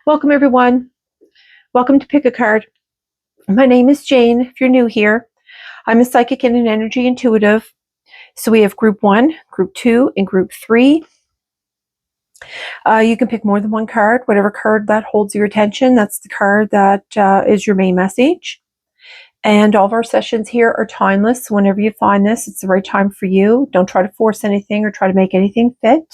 Welcome, everyone. Welcome to Pick a Card. My name is Jane. If you're new here, I'm a psychic and an energy intuitive. So we have group 1, group 2, and group 3. You can pick more than one card. Whatever card that holds your attention, that's the card that is your main message. And all of our sessions here are timeless. So whenever you find this, it's the right time for you. Don't try to force anything or try to make anything fit.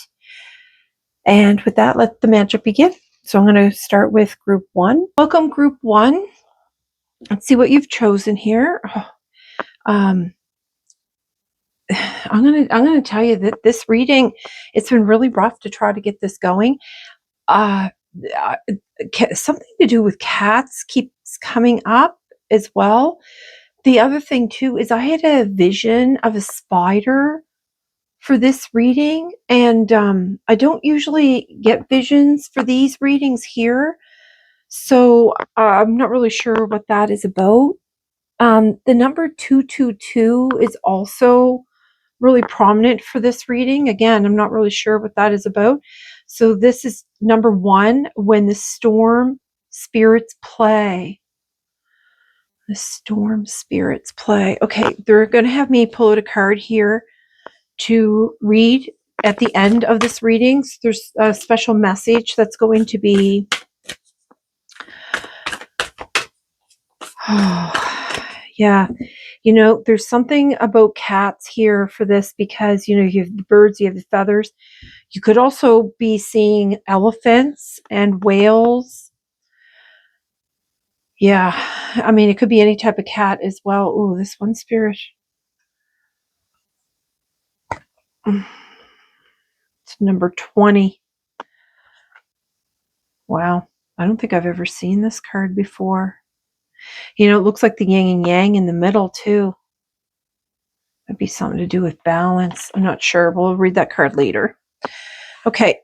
And with that, let the magic begin. So I'm going to start with group 1. Welcome, group 1. Let's see what you've chosen here. I'm gonna tell you that this reading, it's been really rough to try to get this going. Uh, Something to do with cats keeps coming up as well. The other thing too is I had a vision of a spider for this reading, and I don't usually get visions for these readings here, so I'm not really sure what that is about. The number 222 is also really prominent for this reading. Again, I'm not really sure what that is about. So this is number 1, when the storm spirits play. The storm spirits play. Okay, they're going to have me pull out a card here to read at the end of this reading. So there's a special message that's going to be... yeah, there's something about cats here for this because, you have the birds, you have the feathers. You could also be seeing elephants and whales. Yeah, I mean, it could be any type of cat as well. Oh, this one spirit. It's number 20. Wow, I don't think I've ever seen this card before. It looks like the yin and yang in the middle too. Might be something to do with balance. I'm not sure. We'll read that card later. Okay,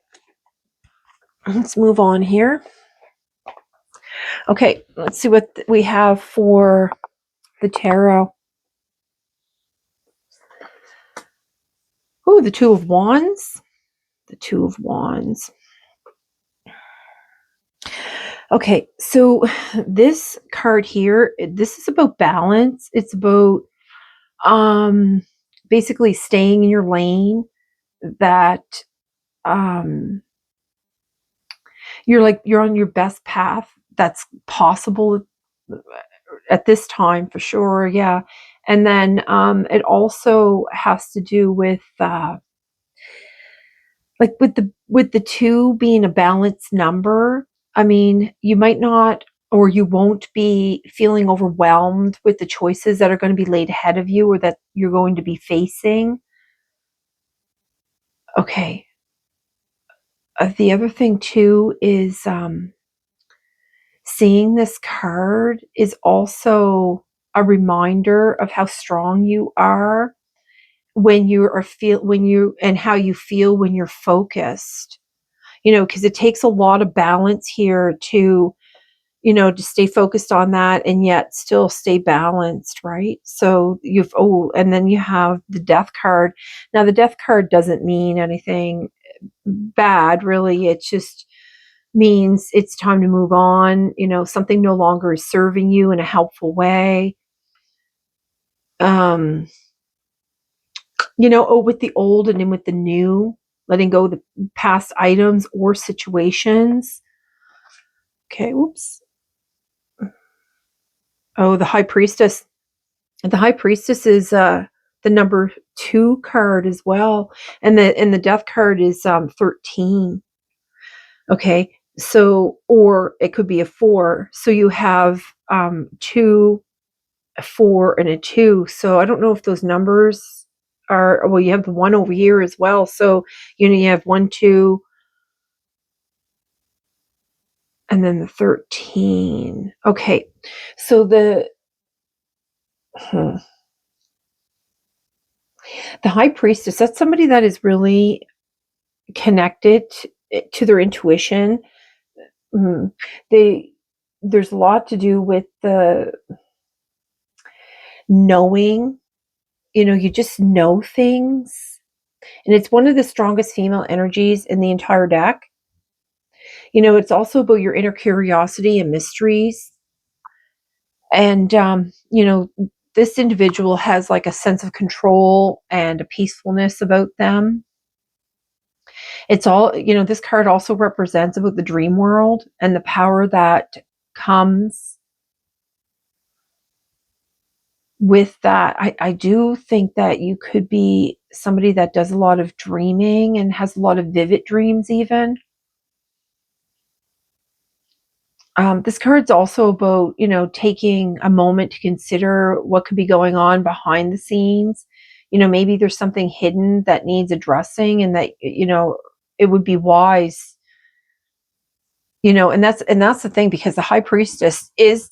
let's move on here. Okay, let's see what we have for the tarot. Oh, the Two of Wands. The Two of Wands. Okay, so this card here, this is about balance. It's about basically staying in your lane, that you're on your best path that's possible at this time, for sure. Yeah. And then it also has to do with like with the 2 being a balanced number. I mean, you might not, or you won't be feeling overwhelmed with the choices that are going to be laid ahead of you or that you're going to be facing. Okay. The other thing too is seeing this card is also a reminder of how strong you are when and how you feel when you're focused. Because it takes a lot of balance here to stay focused on that and yet still stay balanced, right? So and then you have the Death card. Now, the Death card doesn't mean anything bad, really. It just means it's time to move on. Something no longer is serving you in a helpful way. With the old and then with the new, letting go of the past items or situations. Okay, whoops. Oh, the High Priestess. The High Priestess is the number 2 card as well. And the Death card is 13. Okay, so, or it could be a 4. So you have 2, a 4, and a 2. So I don't know if those numbers are, well, you have the 1 over here as well. So, you have 1, 2, and then the 13. Okay, so the High Priestess, that's somebody that is really connected to their intuition. There's a lot to do with the knowing. You just know things, and it's one of the strongest female energies in the entire deck. It's also about your inner curiosity and mysteries. And, this individual has like a sense of control and a peacefulness about them. It's all, this card also represents about the dream world and the power that comes with that. I do think that you could be somebody that does a lot of dreaming and has a lot of vivid dreams, even. This card's also about, taking a moment to consider what could be going on behind the scenes. Maybe there's something hidden that needs addressing, and that, it would be wise, and that's the thing, because the high priestess is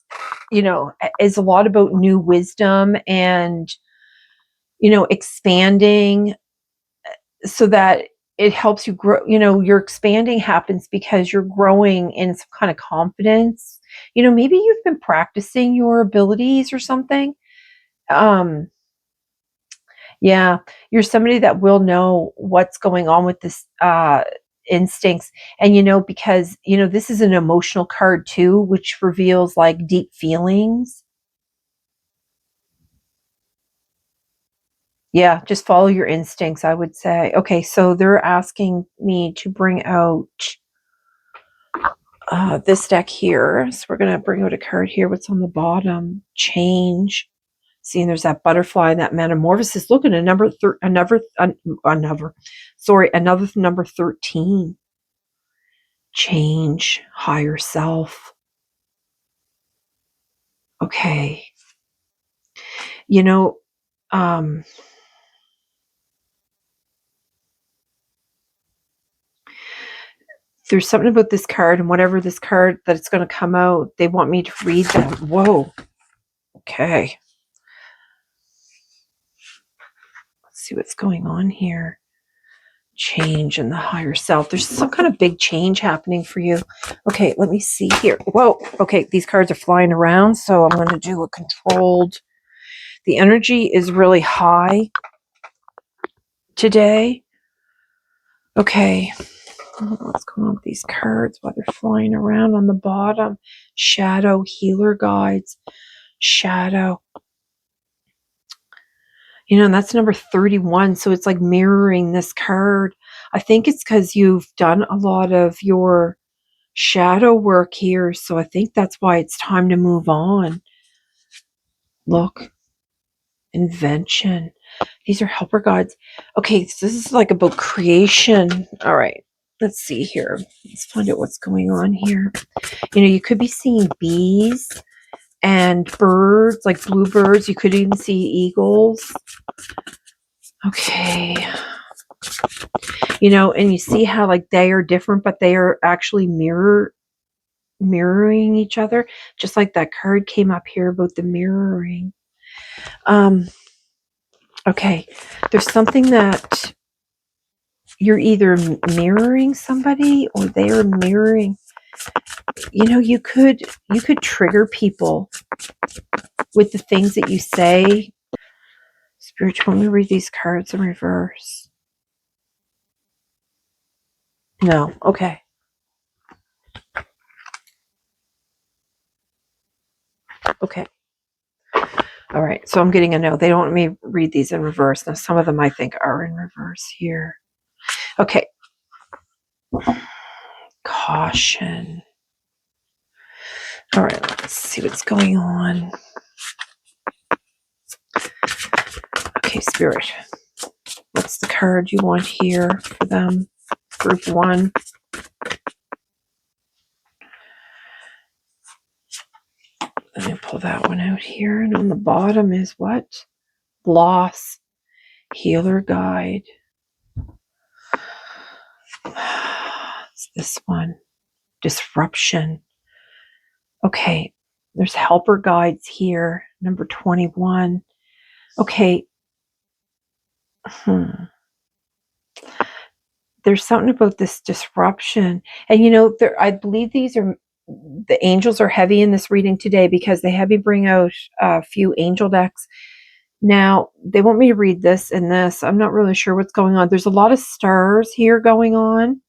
a lot about new wisdom and, expanding, so that it helps you grow. Your expanding happens because you're growing in some kind of confidence. Maybe you've been practicing your abilities or something. um yeah, you're somebody that will know what's going on with this instincts. And, because, this is an emotional card too, which reveals like deep feelings. Yeah, just follow your instincts, I would say. Okay, so they're asking me to bring out this deck here. So we're going to bring out a card here. What's on the bottom? Change. Seeing there's that butterfly and that metamorphosis. Look at another number 13. Change, higher self. Okay. You know, um, there's something about this card, and whatever this card that it's going to come out, they want me to read them. Whoa. Okay. Let's see what's going on here. Change in the higher self. There's some kind of big change happening for you. Okay, let me see here. Whoa. Okay, these cards are flying around, so I'm going to do a controlled. The energy is really high today. Okay. I don't know what's going on with these cards while they're flying around on the bottom. Shadow, healer guides, shadow. And that's number 31. So it's like mirroring this card. I think it's because you've done a lot of your shadow work here. So I think that's why it's time to move on. Look, invention. These are helper guides. Okay, so this is like about creation. All right, let's see here. Let's find out what's going on here. You could be seeing bees and birds, like bluebirds. You could even see eagles. Okay. And you see how like they are different, but they are actually mirroring each other, just like that card came up here about the mirroring. Okay, there's something that you're either mirroring somebody or they are mirroring. You could trigger people with the things that you say. Spiritual, let me read these cards in reverse. No, okay. Okay. All right, so I'm getting a no. They don't want me to read these in reverse. Now, some of them I think are in reverse here. Okay. Caution. All right, let's see what's going on. Okay, Spirit. What's the card you want here for them? Group 1. Let me pull that one out here. And on the bottom is what? Loss. Healer guide. It's this one. Disruption. Okay, there's helper guides here. Number 21. Okay. There's something about this disruption. And I believe the angels are heavy in this reading today, because they had me bring out a few angel decks. Now, they want me to read this and this. I'm not really sure what's going on. There's a lot of stars here going on.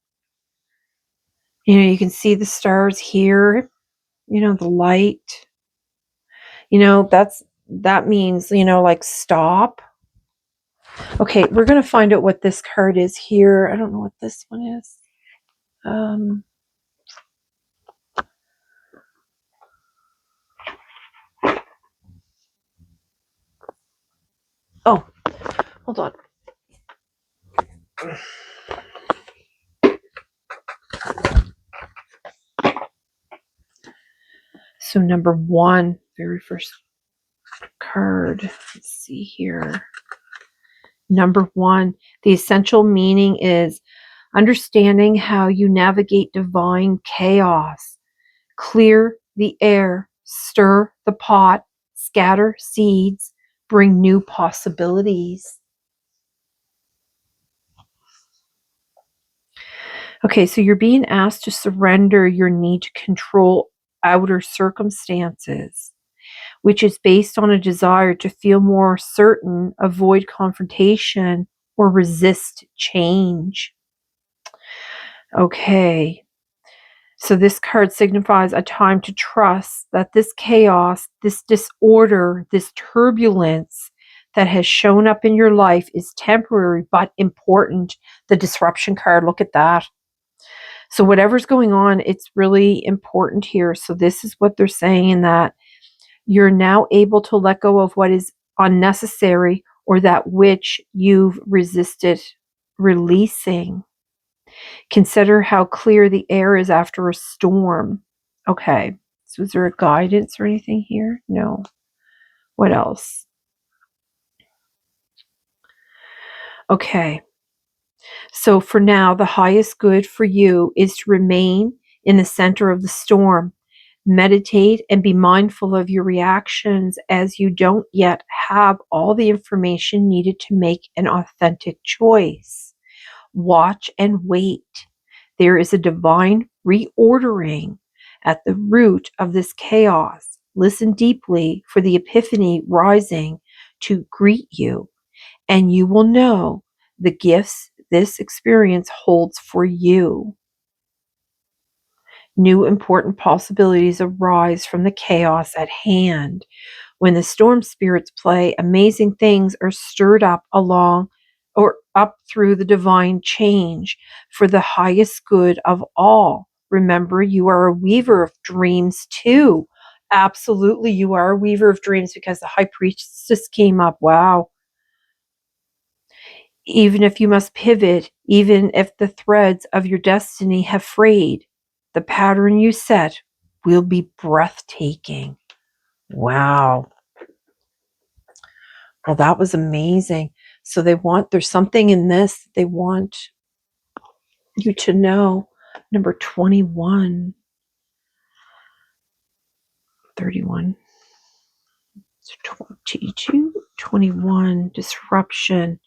You can see the stars here, the light. That means, like stop. Okay, we're going to find out what this card is here. I don't know what this one is. Oh, hold on. So number 1, very first card. Let's see here. Number 1, the essential meaning is understanding how you navigate divine chaos. Clear the air, stir the pot, scatter seeds, bring new possibilities. Okay, so you're being asked to surrender your need to control outer circumstances, which is based on a desire to feel more certain, avoid confrontation, or resist change. Okay, so this card signifies a time to trust that this chaos, this disorder, this turbulence that has shown up in your life is temporary but important. The disruption card, look at that. So whatever's going on, it's really important here. So this is what they're saying, in that you're now able to let go of what is unnecessary or that which you've resisted releasing. Consider how clear the air is after a storm. Okay. So is there a guidance or anything here? No. What else? Okay. So for now, the highest good for you is to remain in the center of the storm. Meditate and be mindful of your reactions, as you don't yet have all the information needed to make an authentic choice. Watch and wait. There is a divine reordering at the root of this chaos. Listen deeply for the epiphany rising to greet you, and you will know the gifts this experience holds for you. New important possibilities arise from the chaos at hand. When the storm spirits play, amazing things are stirred up along or up through the divine change for the highest good of all. Remember, you are a weaver of dreams too. Absolutely, you are a weaver of dreams, because the high priestess came up. Wow. Even if you must pivot, even if the threads of your destiny have frayed, the pattern you set will be breathtaking. Wow. Well, that was amazing. So there's something in this they want you to know. Number 21, 31, 22, 21, disruption,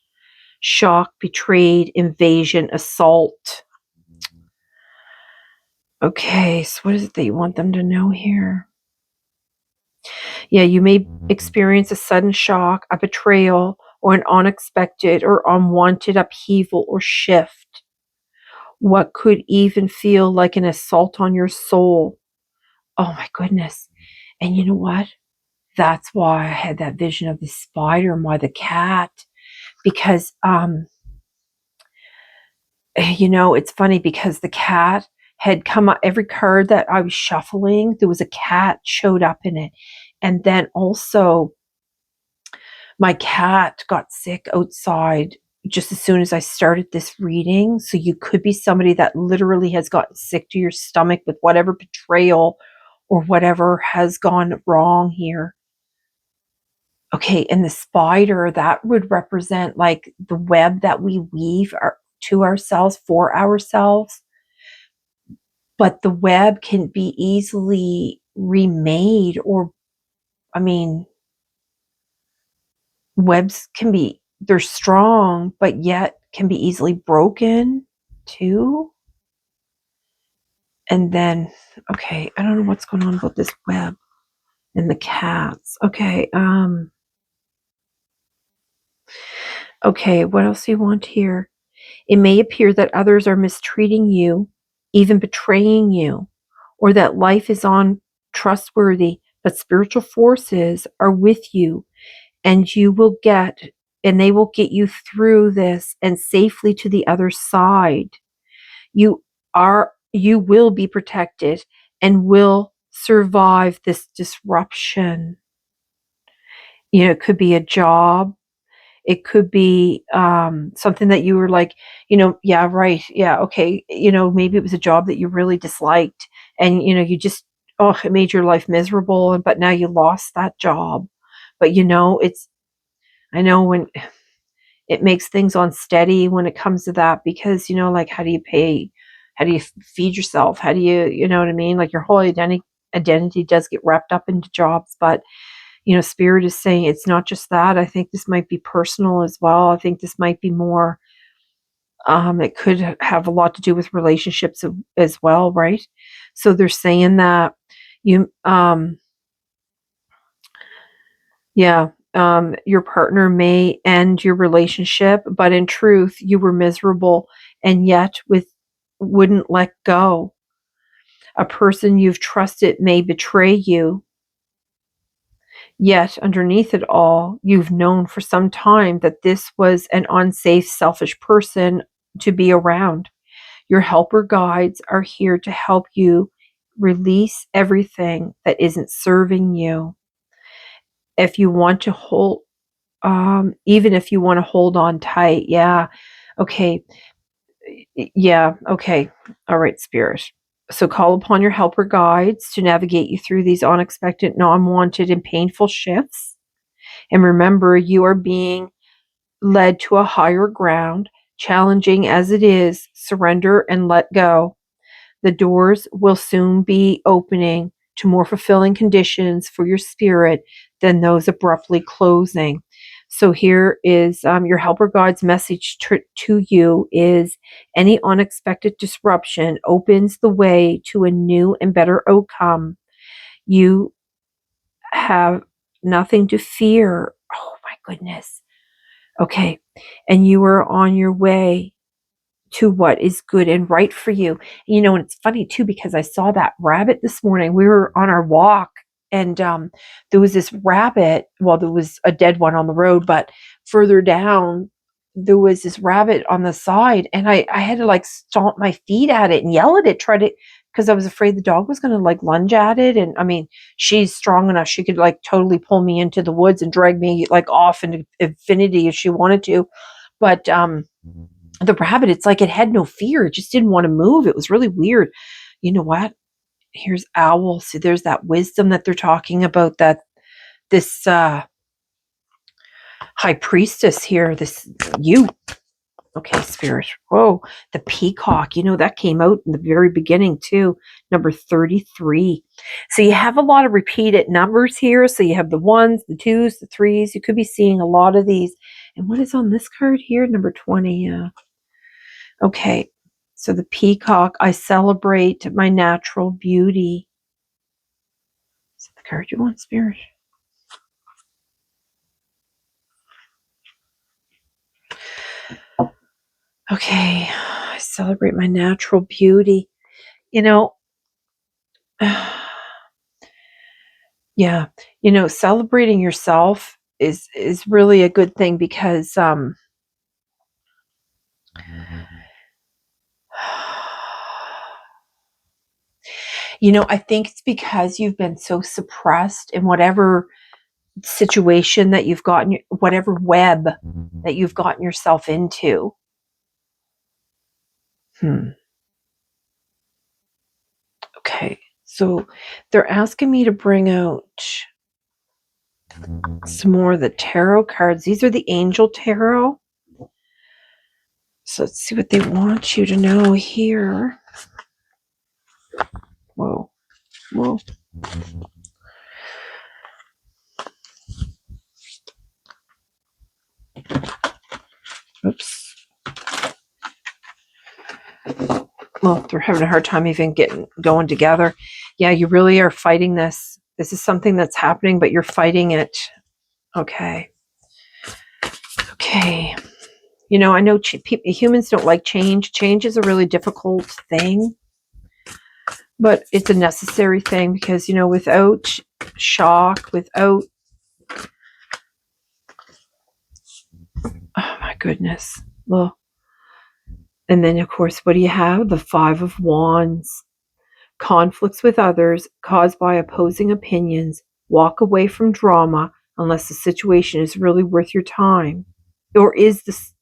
shock, betrayed, invasion, assault. Okay, so what is it that you want them to know here? Yeah, you may experience a sudden shock, a betrayal, or an unexpected or unwanted upheaval or shift. What could even feel like an assault on your soul. Oh my goodness. And you know what? That's why I had that vision of the spider and why the cat. Because it's funny, because the cat had come up, every card that I was shuffling, there was a cat showed up in it. And then also my cat got sick outside just as soon as I started this reading. So you could be somebody that literally has gotten sick to your stomach with whatever betrayal or whatever has gone wrong here. Okay, and the spider, that would represent like the web that we weave to ourselves, for ourselves. But the web can be easily remade, or, I mean, webs they're strong, but yet can be easily broken too. And then, okay, I don't know what's going on about this web and the cats. Okay, okay, what else do you want here? It may appear that others are mistreating you, even betraying you, or that life is untrustworthy, but spiritual forces are with you, and they will get you through this and safely to the other side. You will be protected and will survive this disruption. It could be a job. It could be something that you were like, yeah, right, yeah, okay. Maybe it was a job that you really disliked, and you just, oh, it made your life miserable, but now you lost that job. But I know when it makes things unsteady when it comes to that, because like, how do you pay, how do you feed yourself, how do you know what I mean, like your whole identity does get wrapped up into jobs. But spirit is saying it's not just that. I think this might be personal as well. I think this might be more, it could have a lot to do with relationships as well, right? So they're saying that you yeah, your partner may end your relationship, but in truth you were miserable, and yet with wouldn't let go. A person you've trusted may betray you. Yet, underneath it all, you've known for some time that this was an unsafe, selfish person to be around. Your helper guides are here to help you release everything that isn't serving you. If you want to hold, even if you want to hold on tight, yeah, okay, yeah, okay, all right, spirit. So call upon your helper guides to navigate you through these unexpected, non wanted, and painful shifts. And remember, you are being led to a higher ground, challenging as it is. Surrender and let go. The doors will soon be opening to more fulfilling conditions for your spirit than those abruptly closing. So here is your helper God's message to you is: any unexpected disruption opens the way to a new and better outcome. You have nothing to fear. Oh my goodness. Okay. And you are on your way to what is good and right for you. And it's funny too, because I saw that rabbit this morning. We were on our walk, and there was this rabbit. Well, there was a dead one on the road, but further down, there was this rabbit on the side, and I had to like stomp my feet at it and yell at it, try to, because I was afraid the dog was going to like lunge at it. And I mean, she's strong enough. She could like totally pull me into the woods and drag me like off into infinity if she wanted to. But the rabbit, it's like it had no fear. It just didn't want to move. It was really weird. You know what? Here's owl. See, there's that wisdom that they're talking about, that this high priestess here, this you. Okay, spirit. Whoa, the peacock. That came out in the very beginning too. Number 33. So you have a lot of repeated numbers here. So you have the ones, the twos, the threes. You could be seeing a lot of these. And what is on this card here? Number 20. Okay, so the peacock, I celebrate my natural beauty. Is that the card you want, spirit? Okay, I celebrate my natural beauty. Yeah, celebrating yourself is really a good thing, because I think it's because you've been so suppressed in whatever situation that you've gotten, whatever web that you've gotten yourself into. Okay, so they're asking me to bring out some more of the tarot cards. These are the angel tarot. So let's see what they want you to know here. Whoa. Oops. Well, they're having a hard time even going together. Yeah, you really are fighting this. This is something that's happening, but you're fighting it. Okay. I know humans don't like change. Change is a really difficult thing. But it's a necessary thing because, without shock, without, oh my goodness. Well, and then, of course, what do you have? The Five of Wands. Conflicts with others caused by opposing opinions. Walk away from drama unless the situation is really worth your time. Or is this,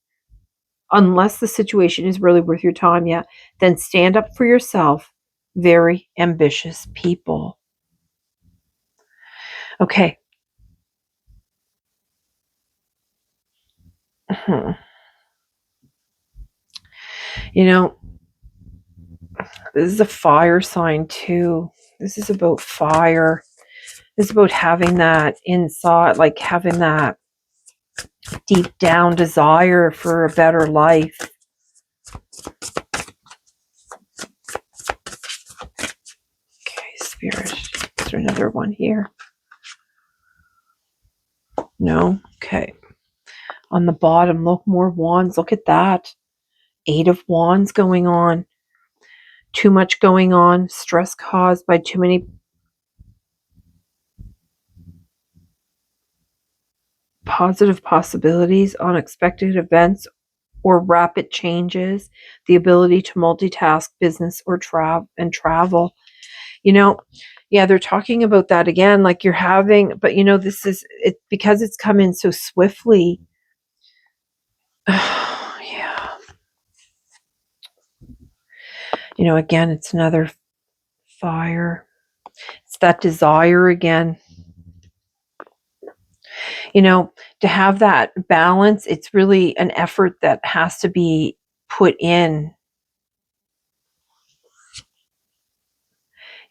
unless the situation is really worth your time, yeah, then stand up for yourself. Very ambitious people. Okay. You know, this is a fire sign too. This is about fire. This is about having that inside, like having that deep down desire for a better life. Okay, Spirit. Is there another one here? No? Okay. On the bottom, look, more wands. Look at that. 8 of Wands going on. Too much going on. Stress caused by too many positive possibilities, unexpected events, or rapid changes. The ability to multitask business or travel. Yeah, they're talking about that again, like you're having, but this is it because it's come in so swiftly. Yeah. Again, it's another fire. It's that desire again. To have that balance, it's really an effort that has to be put in.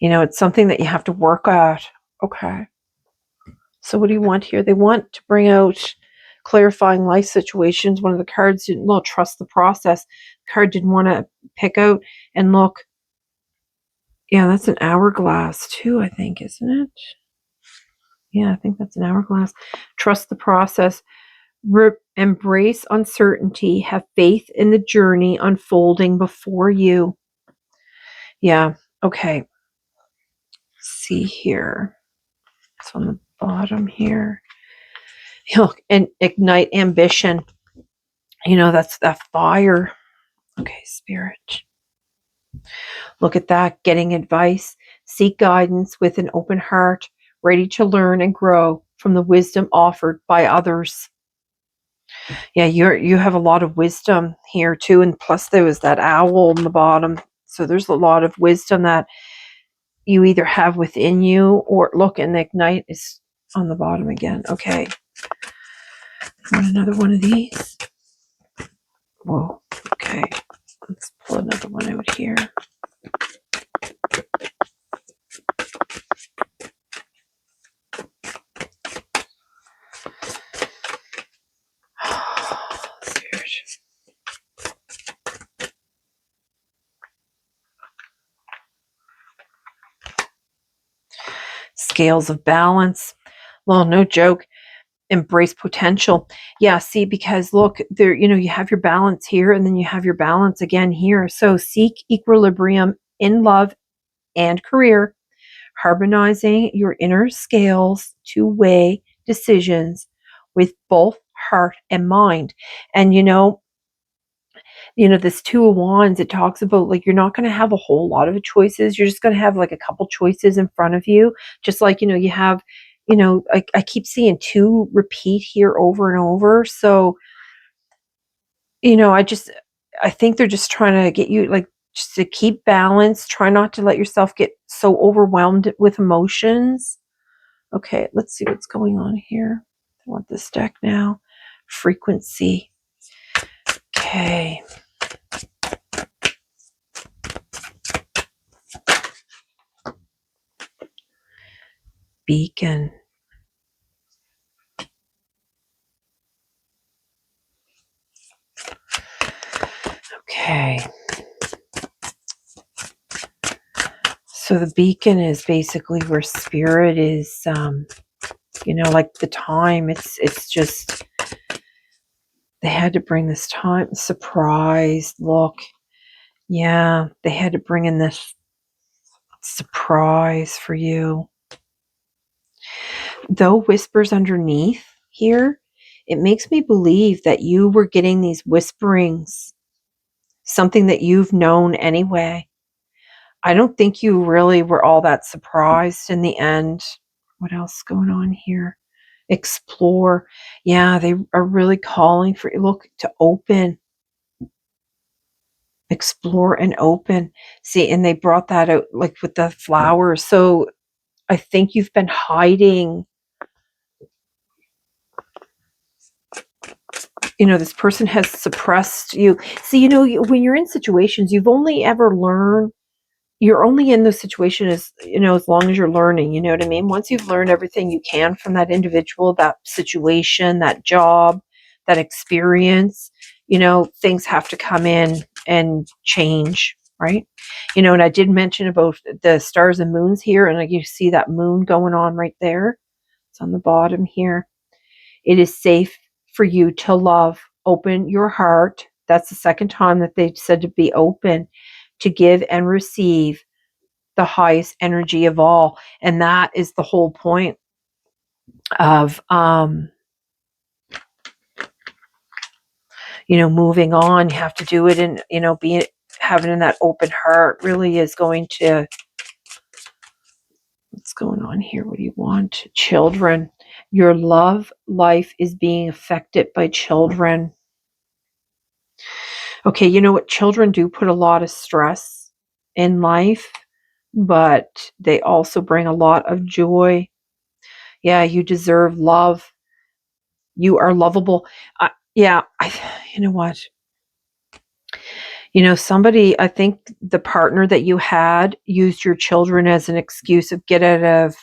It's something that you have to work at. Okay. So what do you want here? They want to bring out clarifying life situations. One of the cards didn't trust the process. The card didn't want to pick out and look. Yeah, that's an hourglass too, I think, isn't it? Yeah, I think that's an hourglass. Trust the process. Embrace uncertainty. Have faith in the journey unfolding before you. Yeah, okay. Let's see here. It's on the bottom here. Look, and ignite ambition. That's that fire. Okay, Spirit. Look at that. Getting advice. Seek guidance with an open heart, ready to learn and grow from the wisdom offered by others. Yeah, you have a lot of wisdom here too, and plus there was that owl on the bottom. So there's a lot of wisdom that you either have within you, or look, and the ignite is on the bottom again. Okay. Want another one of these? Whoa. Okay. Let's pull another one out here. Scales of balance. Well, no joke. Embrace potential. Yeah, see, because look, there, you have your balance here and then you have your balance again here. So seek equilibrium in love and career, harmonizing your inner scales to weigh decisions with both heart and mind. And this Two of Wands, it talks about like you're not going to have a whole lot of choices. You're just going to have like a couple choices in front of you. Just like, you have, I keep seeing two repeat here over and over. So, I think they're just trying to get you like just to keep balance. Try not to let yourself get so overwhelmed with emotions. Okay, let's see what's going on here. I want this deck now. Frequency. Okay. Beacon. Okay. So the beacon is basically where spirit is, like the time. It's just, they had to bring this time. Surprise, look. Yeah, they had to bring in this surprise for you. Though whispers underneath here, it makes me believe that you were getting these whisperings, something that you've known anyway. I don't think you really were all that surprised in the end. What else is going on here? Explore. Yeah, they are really calling for, look, to open. Explore and open. See, and they brought that out like with the flowers. So I think you've been hiding. This person has suppressed you. See, when you're in situations, you're only in those situations as long as you're learning. You know what I mean? Once you've learned everything you can from that individual, that situation, that job, that experience, things have to come in and change, right? And I did mention about the stars and moons here, and you see that moon going on right there. It's on the bottom here. It is safe for you to love. Open your heart. That's the second time that they said to be open, to give and receive the highest energy of all. And that is the whole point of moving on. You have to do it, and having in that open heart really is going to. What's going on here? What do you want? Children. Your love life is being affected by children. Okay, you know what? Children do put a lot of stress in life, but they also bring a lot of joy. Yeah, you deserve love. You are lovable. Yeah, you know what? Somebody, I think the partner that you had used your children as an excuse of get out of,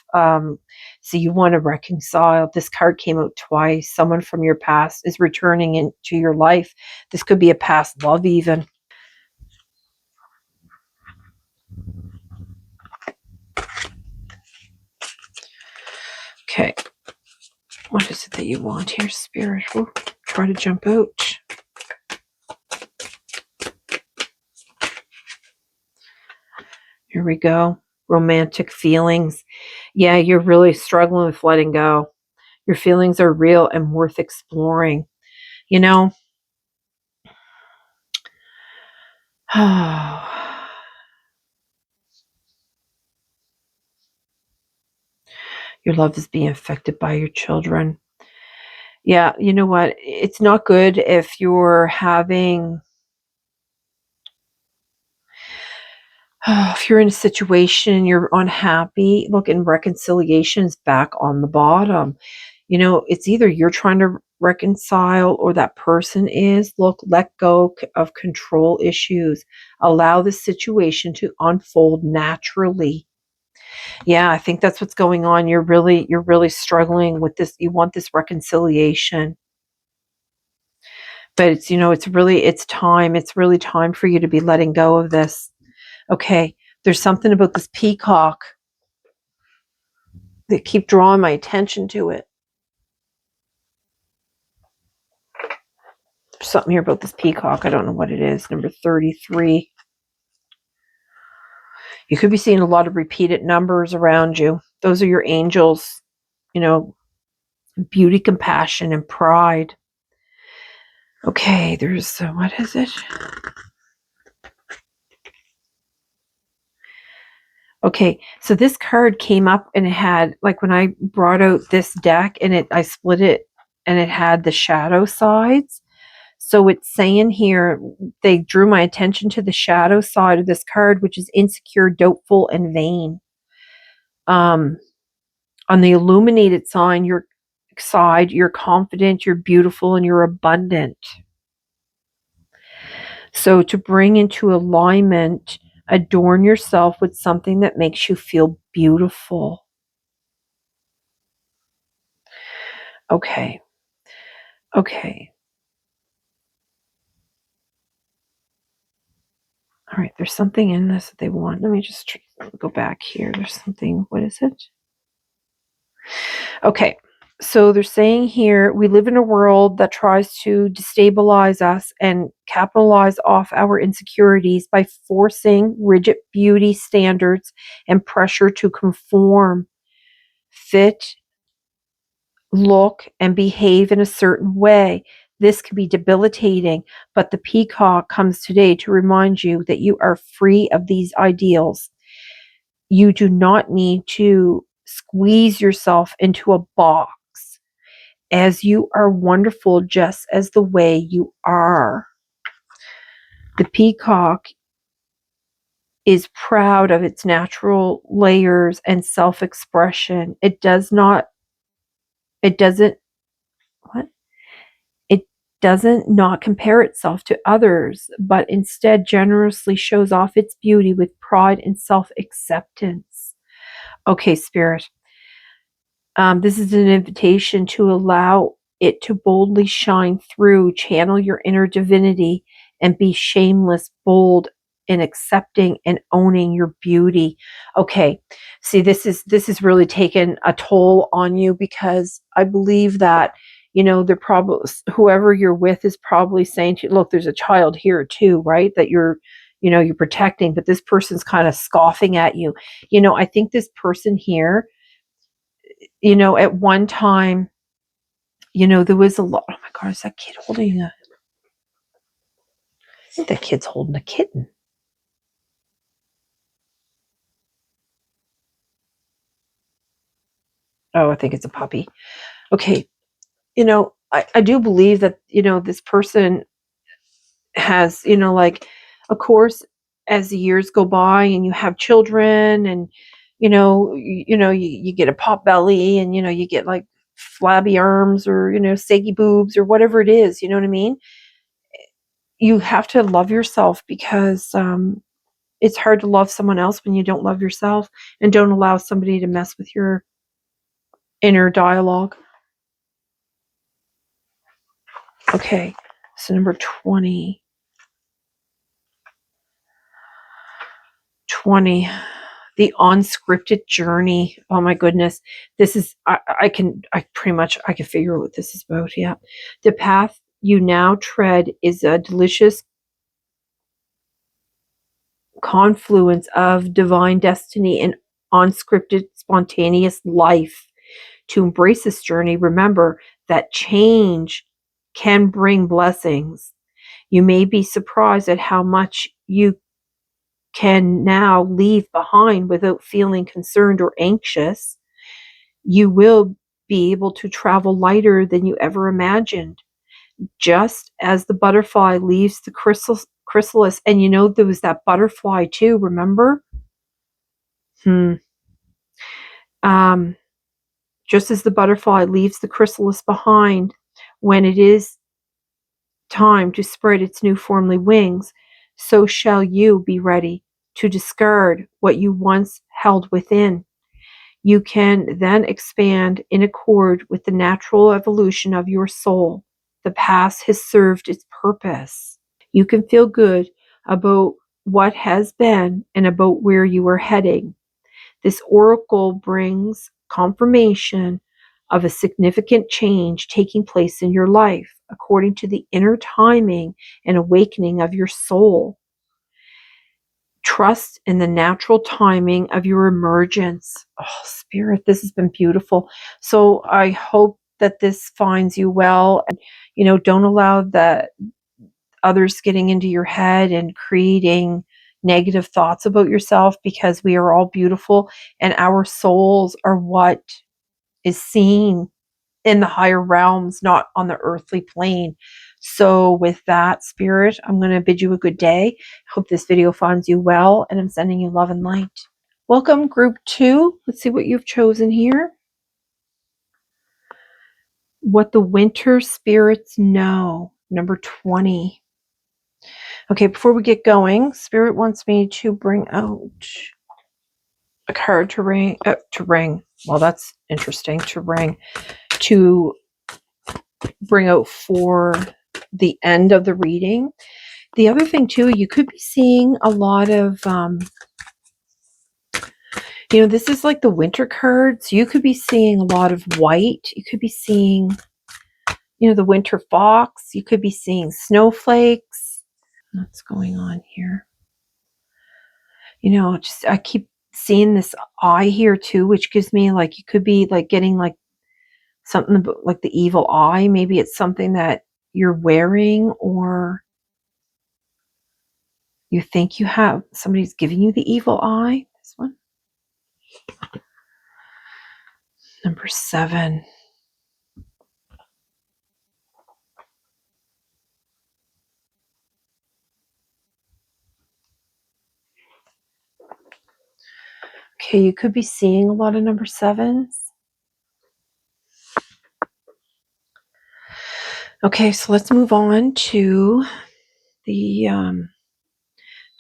so you want to reconcile. This card came out twice. Someone from your past is returning into your life. This could be a past love even. Okay. What is it that you want here, Spirit? We'll try to jump out. Here we go. Romantic feelings. Yeah, you're really struggling with letting go. Your feelings are real and worth exploring. Your love is being affected by your children. Yeah, you know what? It's not good if you're having, if you're in a situation, you're unhappy. Look, and reconciliation is back on the bottom. It's either you're trying to reconcile or that person is. Look, let go of control issues. Allow the situation to unfold naturally. Yeah, I think that's what's going on. You're really struggling with this. You want this reconciliation. But it's really time for you to be letting go of this. Okay, there's something about this peacock that keep drawing my attention to it. Something here about this peacock. I don't know what it is. Number 33. You could be seeing a lot of repeated numbers around you. Those are your angels. Beauty, compassion, and pride. Okay, there's, what is it? Okay, so this card came up and it had, like when I brought out this deck and I split it and it had the shadow sides. So it's saying here, they drew my attention to the shadow side of this card, which is insecure, doubtful, and vain. On the illuminated side, you're confident, you're beautiful, and you're abundant. So to bring into alignment, adorn yourself with something that makes you feel beautiful. Okay. All right, there's something in this that they want. Let me just go back here. There's something. What is it? Okay, So they're saying here, we live in a world that tries to destabilize us and capitalize off our insecurities by forcing rigid beauty standards and pressure to conform, fit, look, and behave in a certain way. This can be debilitating, but the peacock comes today to remind you that you are free of these ideals. You do not need to squeeze yourself into a box, as you are wonderful just as the way you are. The peacock is proud of its natural layers and self-expression. It doesn't, what? It doesn't not compare itself to others, but instead generously shows off its beauty with pride and self-acceptance. Okay, Spirit. This is an invitation to allow it to boldly shine through, channel your inner divinity, and be shameless, bold in accepting and owning your beauty. Okay, see, this is really taken a toll on you, because I believe that, they're probably, whoever you're with is probably saying to you, look, there's a child here too, right? That you're protecting, but this person's kind of scoffing at you. I think this person here, at one time, there was a lot. Oh my God, is that kid holding a? I think that kid's holding a kitten. Oh, I think it's a puppy. Okay, I do believe that this person has, like, of course, as the years go by and you have children, and you get a pot belly, and you get like flabby arms, or saggy boobs, or whatever it is. You know what I mean? You have to love yourself, because it's hard to love someone else when you don't love yourself, and don't allow somebody to mess with your inner dialogue. Okay, so number 20. 20. The unscripted journey. Oh my goodness. This is, I can figure out what this is about. Yeah. The path you now tread is a delicious confluence of divine destiny and unscripted, spontaneous life. To embrace this journey, remember that change can bring blessings. You may be surprised at how much you can now leave behind without feeling concerned or anxious. You will be able to travel lighter than you ever imagined. Just as the butterfly leaves the chrysalis, and there was that butterfly too, remember? Hmm. Um, just as the butterfly leaves the chrysalis behind when it is time to spread its new formly wings, so shall you be ready to discard what you once held within. You can then expand in accord with the natural evolution of your soul. The past has served its purpose. You can feel good about what has been and about where you are heading. This oracle brings confirmation of a significant change taking place in your life according to the inner timing and awakening of your soul. Trust in the natural timing of your emergence. Oh, Spirit, this has been beautiful. So I hope that this finds you well. And, don't allow the others getting into your head and creating negative thoughts about yourself, because we are all beautiful, and our souls are what is seen in the higher realms, not on the earthly plane. So with that, Spirit, I'm going to bid you a good day. Hope this video finds you well, and I'm sending you love and light. Welcome, group 2. Let's see what you've chosen here. What the winter spirits know, number 20. Okay, before we get going, Spirit wants me to bring out a card to ring. Well, that's interesting. To bring out for the end of the reading. The other thing too, you could be seeing a lot of This is like the winter cards. You could be seeing a lot of white. You could be seeing, the winter fox. You could be seeing snowflakes. What's going on here? I keep seeing this eye here too, which gives me like, you could be like getting like something like the evil eye. Maybe it's something that you're wearing, or you think you have, somebody's giving you the evil eye. This one. Number 7. Okay, you could be seeing a lot of number 7s. Okay, so let's move on to the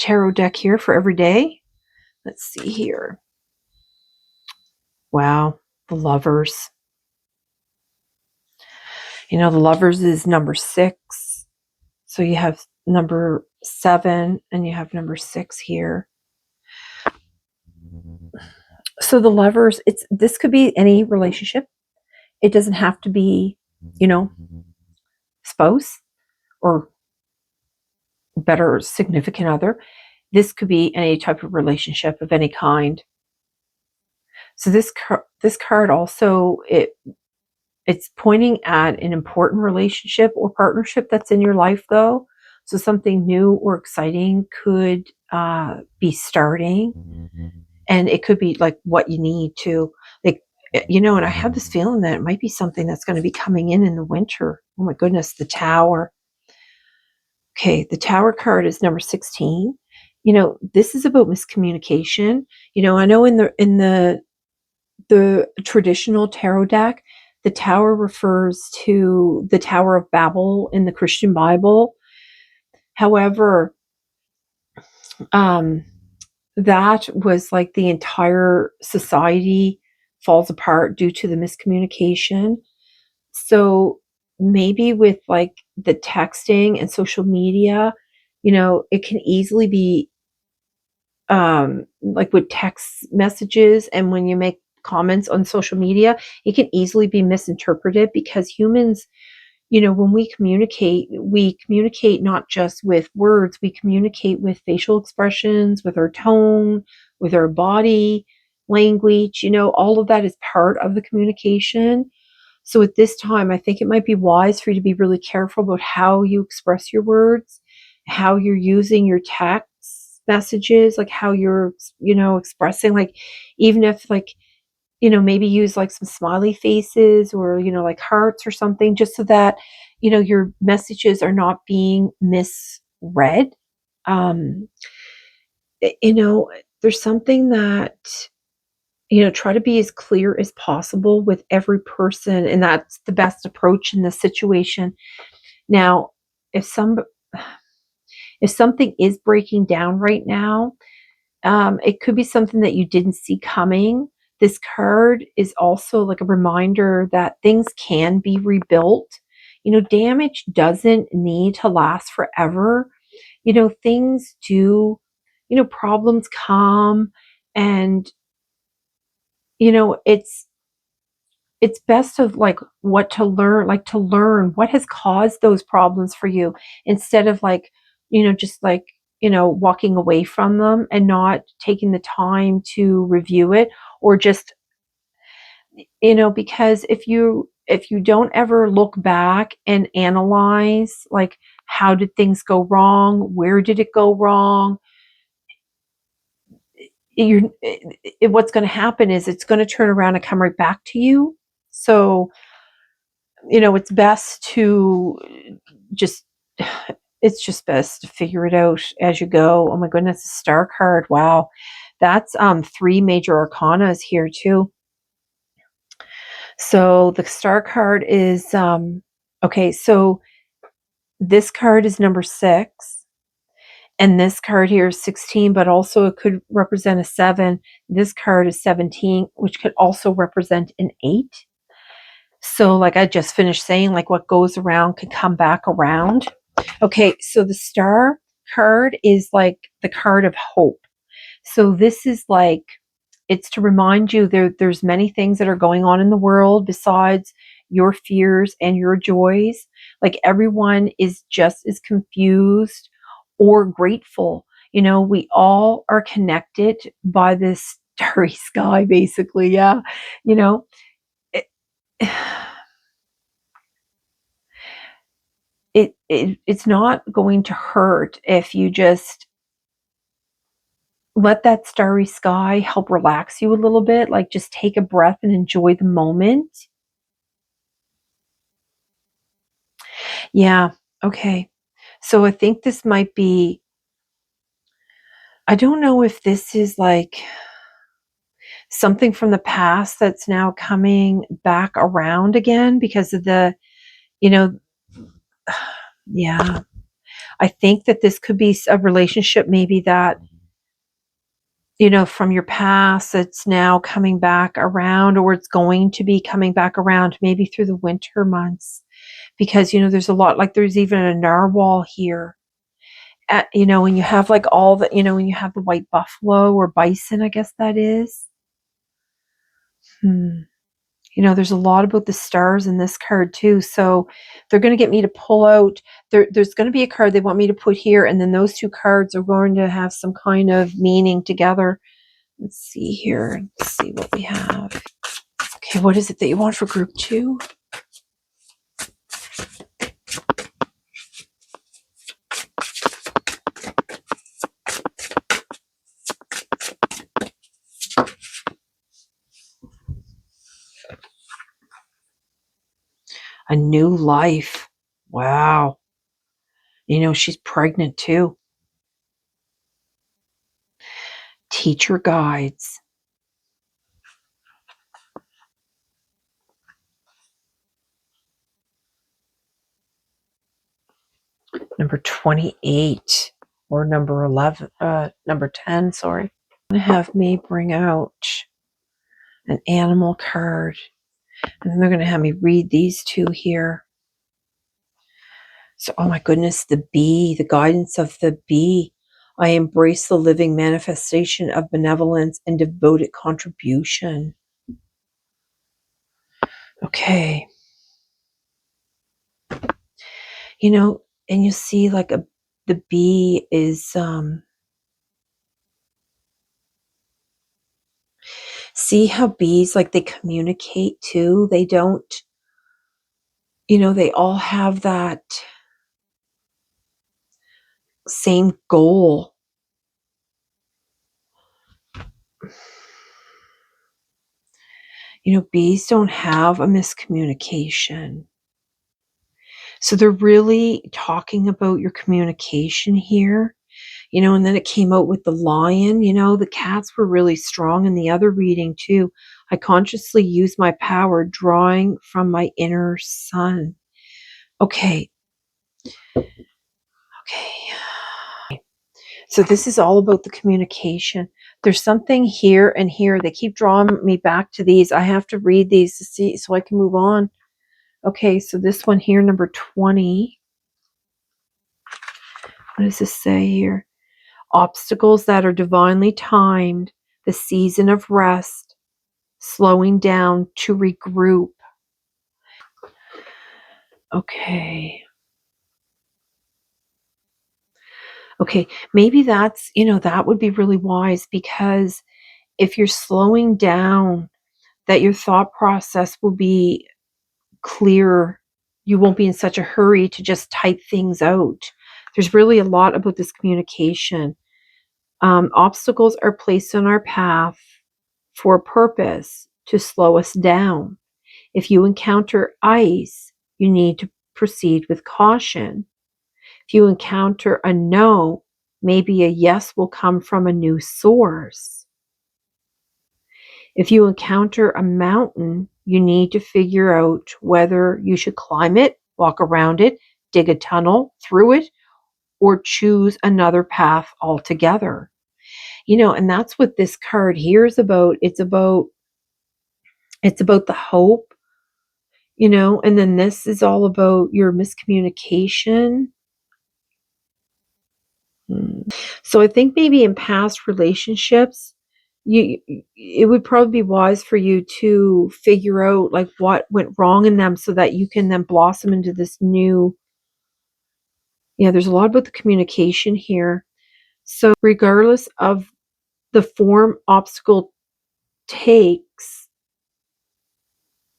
tarot deck here for every day. Let's see here. Wow, the Lovers. The Lovers is number 6. So you have number 7 and you have number 6 here. So the Lovers, this could be any relationship. It doesn't have to be, spouse or better significant other. This could be any type of relationship of any kind. So this card also, it's pointing at an important relationship or partnership that's in your life, though. So something new or exciting could be starting, and it could be like what you need to, like, and I have this feeling that it might be something that's going to be coming in the winter. Oh my goodness, the Tower. Okay, the Tower card is number 16. This is about miscommunication. I know in the traditional tarot deck, the Tower refers to the Tower of Babel in the Christian Bible. However, that was like the entire society falls apart due to the miscommunication. So maybe with like the texting and social media, it can easily be like with text messages, and when you make comments on social media, it can easily be misinterpreted, because humans, when we communicate not just with words, we communicate with facial expressions, with our tone, with our body language. All of that is part of the communication. So at this time, I think it might be wise for you to be really careful about how you express your words, how you're using your text messages, like how you're, expressing, like, even if like, maybe use like some smiley faces, or, like hearts or something, just so that, your messages are not being misread. Um, there's something that, try to be as clear as possible with every person, and that's the best approach in this situation. Now, if something is breaking down right now, it could be something that you didn't see coming. This card is also like a reminder that things can be rebuilt. Damage doesn't need to last forever. Things do, problems come, and it's best of like what to learn, like to learn what has caused those problems for you, instead of like, just like, walking away from them and not taking the time to review it, or just, because if you don't ever look back and analyze, like, how did things go wrong? Where did it go wrong? What's going to happen is it's going to turn around and come right back to you. So, it's best to just, it's just best to figure it out as you go. Oh my goodness, the Star card. Wow. That's 3 major arcanas here too. So the Star card is, okay, so this card is number 6. And this card here is 16, but also it could represent a 7. This card is 17, which could also represent an 8. So like I just finished saying, like what goes around could come back around. Okay, so the Star card is like the card of hope. So this is like, it's to remind you there's many things that are going on in the world besides your fears and your joys. Like everyone is just as confused or grateful. We all are connected by this starry sky, basically. Yeah. You know, it, it's not going to hurt if you just let that starry sky help relax you a little bit. Like just take a breath and enjoy the moment. Yeah. Okay. So I think this might be, I don't know if this is like something from the past that's now coming back around again because of you know, yeah. I think that this could be a relationship maybe that, from your past that's now coming back around, or it's going to be coming back around maybe through the winter months because, there's a lot, like there's even a narwhal here. When you have like all the, when you have the white buffalo or bison, I guess that is. Hmm. There's a lot about the stars in this card too. So they're going to get me to pull out. There's going to be a card they want me to put here, and then those two cards are going to have some kind of meaning together. Let's see here. Let's see what we have. Okay, what is it that you want for group 2? A new life. Wow. She's pregnant too. Teacher guides. Number 28 or number 11, number 10, sorry. I'm going to have me bring out an animal card, and then they're going to have me read these two here. So, oh my goodness, the bee, the guidance of the bee. I embrace the living manifestation of benevolence and devoted contribution. Okay. And you see like the bee is, see how bees, like they communicate too. They don't, they all have that same goal. Bees don't have a miscommunication. So they're really talking about your communication here, and then it came out with the lion, the cats were really strong in the other reading too. I consciously use my power drawing from my inner sun. Okay. Okay. So this is all about the communication. There's something here and here. They keep drawing me back to these. I have to read these to see so I can move on. Okay, so this one here, number 20. What does this say here? Obstacles that are divinely timed, the season of rest, slowing down to regroup. Okay. Okay, maybe that's, that would be really wise, because if you're slowing down, that your thought process will be clearer. You won't be in such a hurry to just type things out. There's really a lot about this communication. Obstacles are placed on our path for a purpose, to slow us down. If you encounter ice, you need to proceed with caution. If you encounter a no, maybe a yes will come from a new source. If you encounter a mountain, you need to figure out whether you should climb it, walk around it, dig a tunnel through it, or choose another path altogether. And that's what this card here is about. It's about the hope, and then this is all about your miscommunication. So I think maybe in past relationships, it would probably be wise for you to figure out like what went wrong in them so that you can then blossom into this new. Yeah, there's a lot about the communication here. So regardless of the form obstacle takes,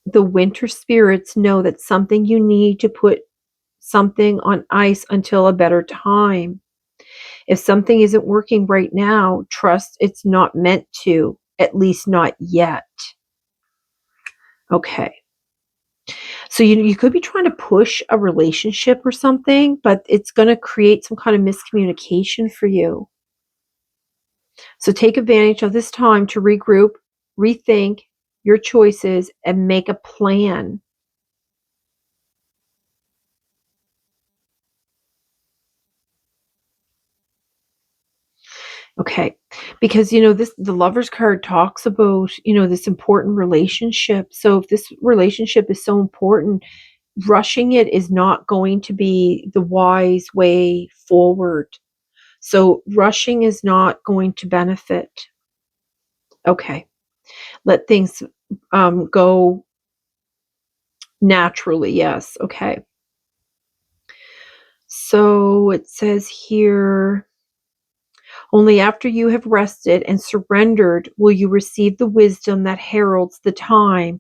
the winter spirits know that something you need to put something on ice until a better time. If something isn't working right now, trust it's not meant to, at least not yet. Okay. So you could be trying to push a relationship or something, but it's going to create some kind of miscommunication for you. So take advantage of this time to regroup, rethink your choices, and make a plan. Okay. Because this the Lovers card talks about, this important relationship. So if this relationship is so important, rushing it is not going to be the wise way forward. So rushing is not going to benefit. Okay. Let things go naturally. Yes. Okay. So it says here, only after you have rested and surrendered will you receive the wisdom that heralds the time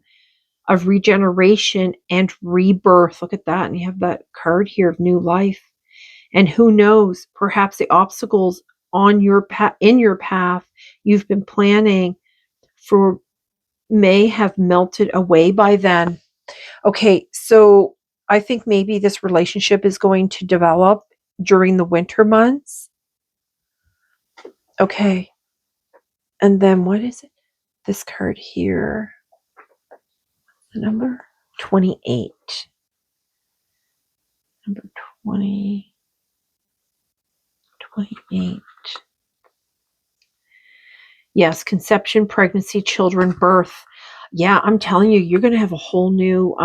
of regeneration and rebirth. Look at that. And you have that card here of new life. And who knows, perhaps the obstacles on your in your path you've been planning for may have melted away by then. Okay, so I think maybe this relationship is going to develop during the winter months. Okay. And then what is it? This card here. The number 28. Number 20. 28. Yes, conception, pregnancy, children, birth. Yeah, I'm telling you, you're going to have a whole new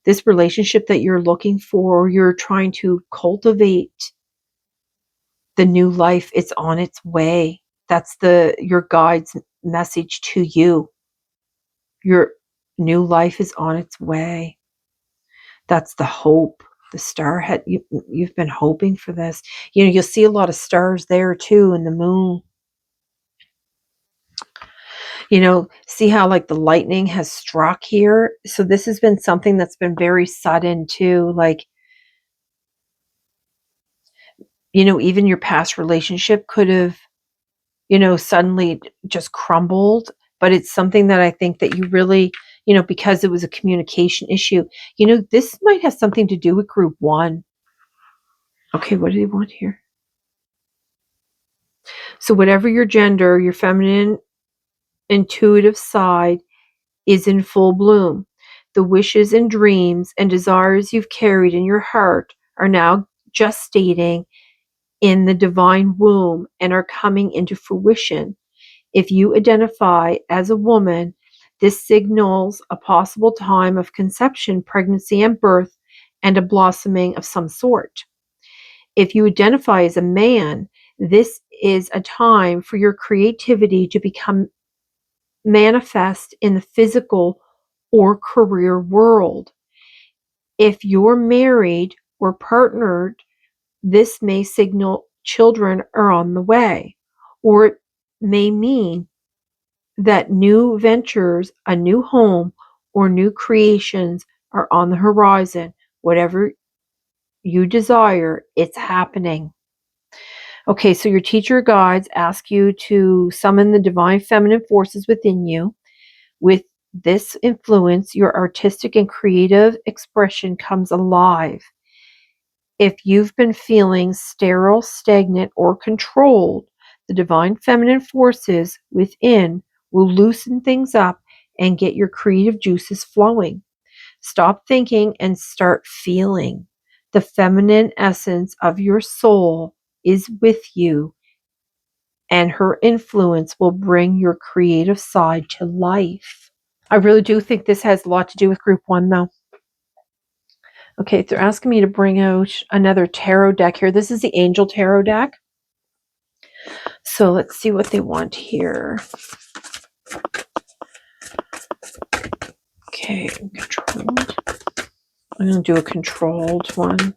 this relationship that you're looking for, you're trying to cultivate the new life. It's on its way. That's your guide's message to you. Your new life is on its way. That's the hope. The star you've been hoping for this. You'll see a lot of stars there too, in the moon. See how like the lightning has struck here? So this has been something that's been very sudden too. Like, even your past relationship could have, suddenly just crumbled. But it's something that I think that you really, because it was a communication issue, this might have something to do with group 1. Okay, what do you want here? So whatever your gender, your feminine intuitive side is in full bloom. The wishes and dreams and desires you've carried in your heart are now gestating in the divine womb and are coming into fruition. If you identify as a woman, this signals a possible time of conception, pregnancy, and birth, and a blossoming of some sort. If you identify as a man, this is a time for your creativity to become manifest in the physical or career world. If you're married or partnered, this may signal children are on the way, or it may mean that new ventures, a new home, or new creations are on the horizon. Whatever you desire, it's happening. Okay, so your teacher guides ask you to summon the divine feminine forces within you. With this influence, your artistic and creative expression comes alive. If you've been feeling sterile, stagnant, or controlled, the divine feminine forces within will loosen things up and get your creative juices flowing. Stop thinking and start feeling. The feminine essence of your soul is with you, and her influence will bring your creative side to life. I really do think this has a lot to do with group 1, though. Okay, they're asking me to bring out another tarot deck here. This is the Angel Tarot deck. So let's see what they want here. Okay, controlled. I'm going to do a controlled one.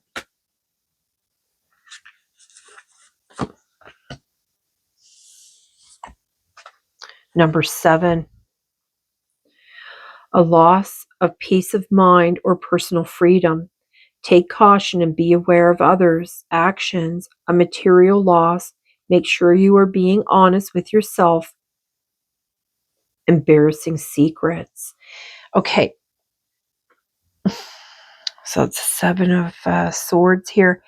Number 7, a loss of peace of mind or personal freedom. Take caution and be aware of others' actions. A material loss. Make sure you are being honest with yourself. Embarrassing secrets. Okay, so it's 7 of Swords here.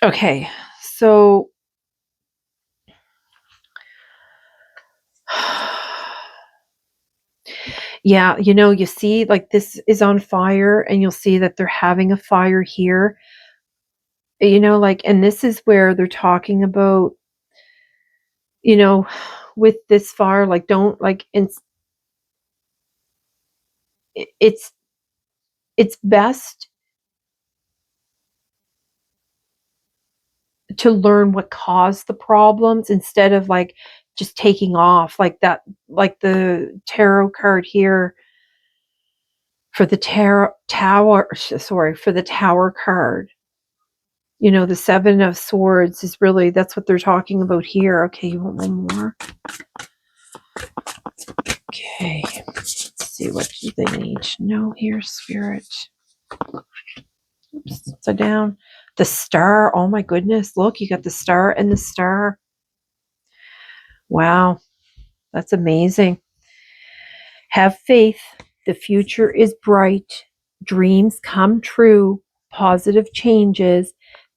Okay, so yeah, you see, like this is on fire, and you'll see that they're having a fire here. Like, and this is where they're talking about, you know, with this fire, like, don't like, it's best to learn what caused the problems instead of like just taking off like that, like the tarot card here for the for the tower card. The 7 of Swords is really, that's what they're talking about here. Okay, you want one more? Okay, let's see, what do they need to know here, Spirit? Oops, upside down. The Star. Oh my goodness, look, you got the Star and the Star. Wow, that's amazing. Have faith. The future is bright. Dreams come true. Positive changes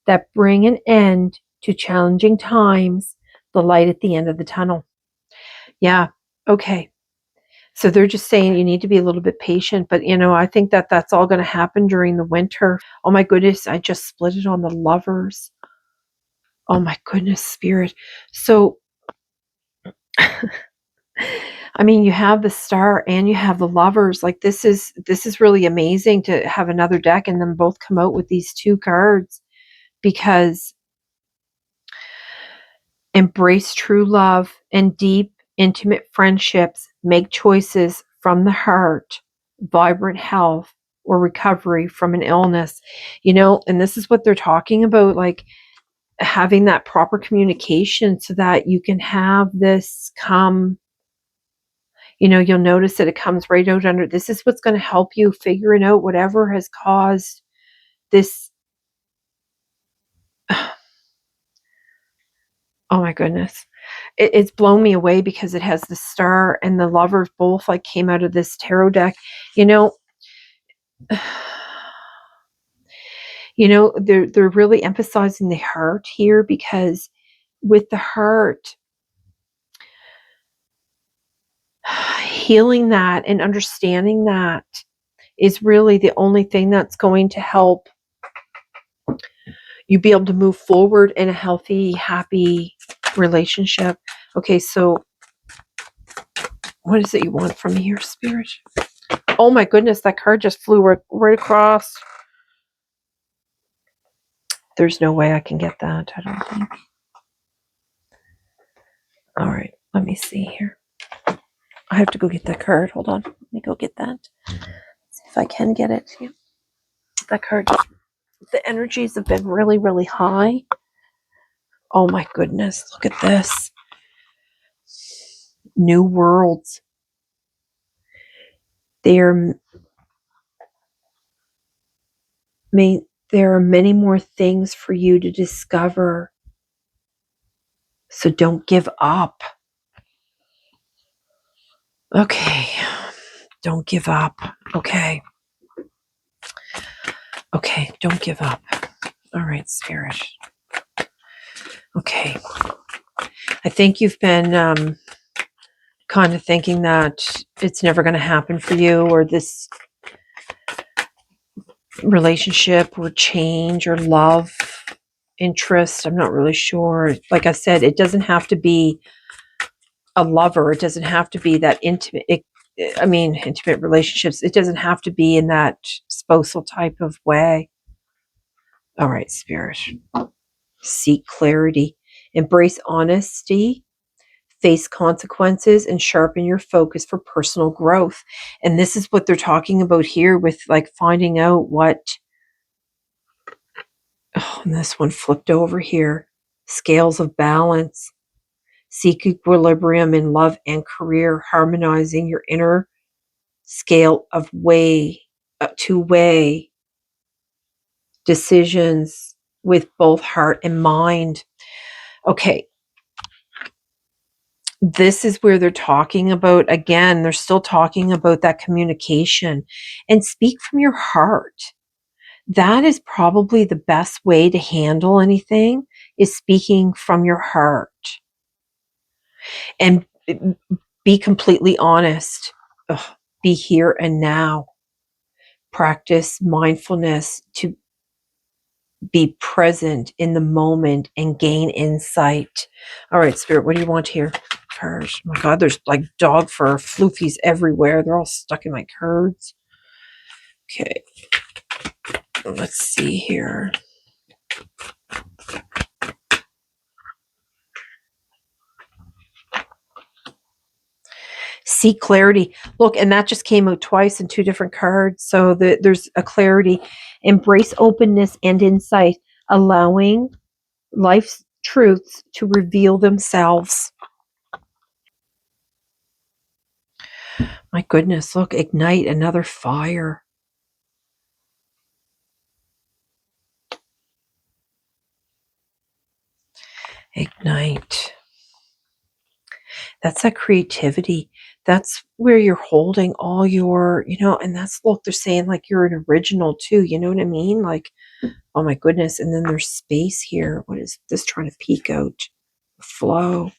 that bring an end to challenging times. The light at the end of the tunnel. Yeah. Okay. So they're just saying you need to be a little bit patient, but I think that that's all going to happen during the winter. Oh my goodness, I just split it on the Lovers. Oh my goodness, Spirit. So I mean, you have the Star and you have the Lovers. Like, this is really amazing to have another deck and them both come out with these 2 cards, because embrace true love and deep intimate friendships. Make choices from the heart. Vibrant health or recovery from an illness. And this is what they're talking about, like having that proper communication so that you can have this come. You'll notice that it comes right out under. This is what's going to help you figuring out whatever has caused this. Oh my goodness. It's blown me away because it has the Star and the Lovers both like came out of this tarot deck. You know, they're really emphasizing the heart here, because with the heart, healing that and understanding that is really the only thing that's going to help you be able to move forward in a healthy, happy relationship. Okay, so what is it you want from me here, Spirit? Oh my goodness, that card just flew right across. There's no way I can get that, I don't think. All right, let me see here. I have to go get that card. Hold on. Let me go get that. See if I can get it. Yeah. That card. The energies have been really, really high. Oh my goodness. Look at this. New worlds. There are many more things for you to discover. So don't give up. Okay. Don't give up. Okay. Okay. Don't give up. All right, Spirit. Okay. I think you've been kind of thinking that it's never going to happen for you, or this relationship or change or love interest. I'm not really sure. Like I said, it doesn't have to be a lover. It doesn't have to be that intimate. Intimate relationships. It doesn't have to be in that spousal type of way. All right, Spirit. Seek clarity. Embrace honesty. Face consequences and sharpen your focus for personal growth. And this is what they're talking about here with like finding out what. Oh, and this one flipped over here. Scales of balance. Seek equilibrium in love and career, harmonizing your inner scale of to weigh decisions with both heart and mind. Okay, this is where they're talking about, again, they're still talking about that communication and speak from your heart. That is probably the best way to handle anything, is speaking from your heart and be completely honest. Ugh, be here and now. Practice mindfulness to be present in the moment and gain insight. All right, Spirit, what do you want here? Cards. Oh my God, there's like dog fur floofies everywhere. They're all stuck in my cards. Okay, let's see here. Seek clarity. Look, and that just came out twice in two different cards. So there's a clarity. Embrace openness and insight, allowing life's truths to reveal themselves. My goodness, look, ignite another fire. Ignite. That's that creativity. That's where you're holding all your, and that's, look, they're saying like you're an original too. You know what I mean? Like, oh my goodness. And then there's space here. What is this trying to peek out? Flow.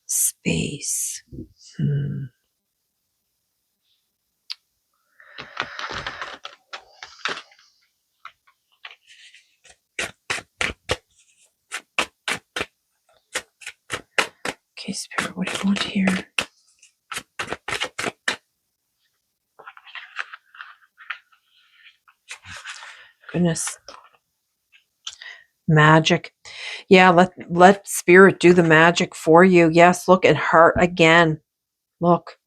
Space. Okay, Spirit, what do you want here? Goodness. Magic. Yeah, let Spirit do the magic for you. Yes, look at heart again. Look.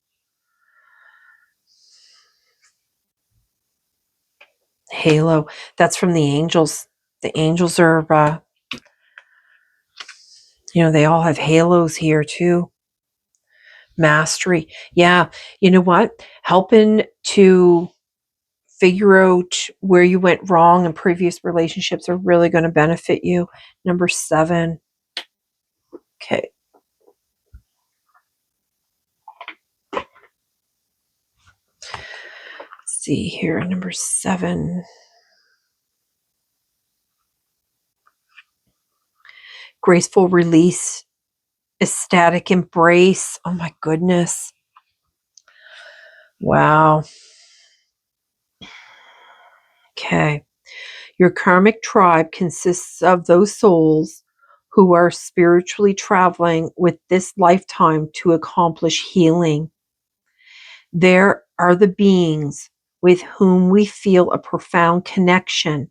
Halo. That's from the angels. The angels are, they all have halos here too. Mastery. Yeah. You know what? Helping to figure out where you went wrong in previous relationships are really going to benefit you. Number 7. Okay. Let's see here. Number 7. Graceful release. Ecstatic embrace. Oh my goodness. Wow. Okay. Your karmic tribe consists of those souls who are spiritually traveling with this lifetime to accomplish healing. There are the beings with whom we feel a profound connection,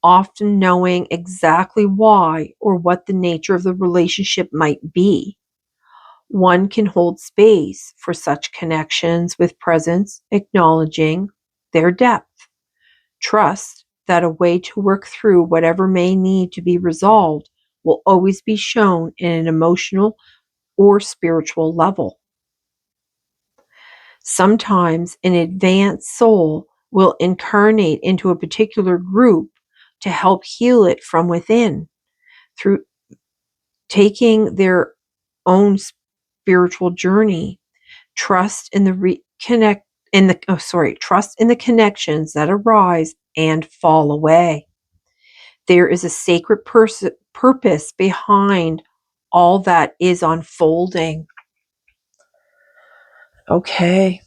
often knowing exactly why or what the nature of the relationship might be. One can hold space for such connections with presence, acknowledging their depth. Trust that a way to work through whatever may need to be resolved will always be shown in an emotional or spiritual level. Sometimes an advanced soul will incarnate into a particular group to help heal it from within through taking their own spiritual journey. Trust in the trust in the connections that arise and fall away. There is a sacred purpose behind all that is unfolding. Okay.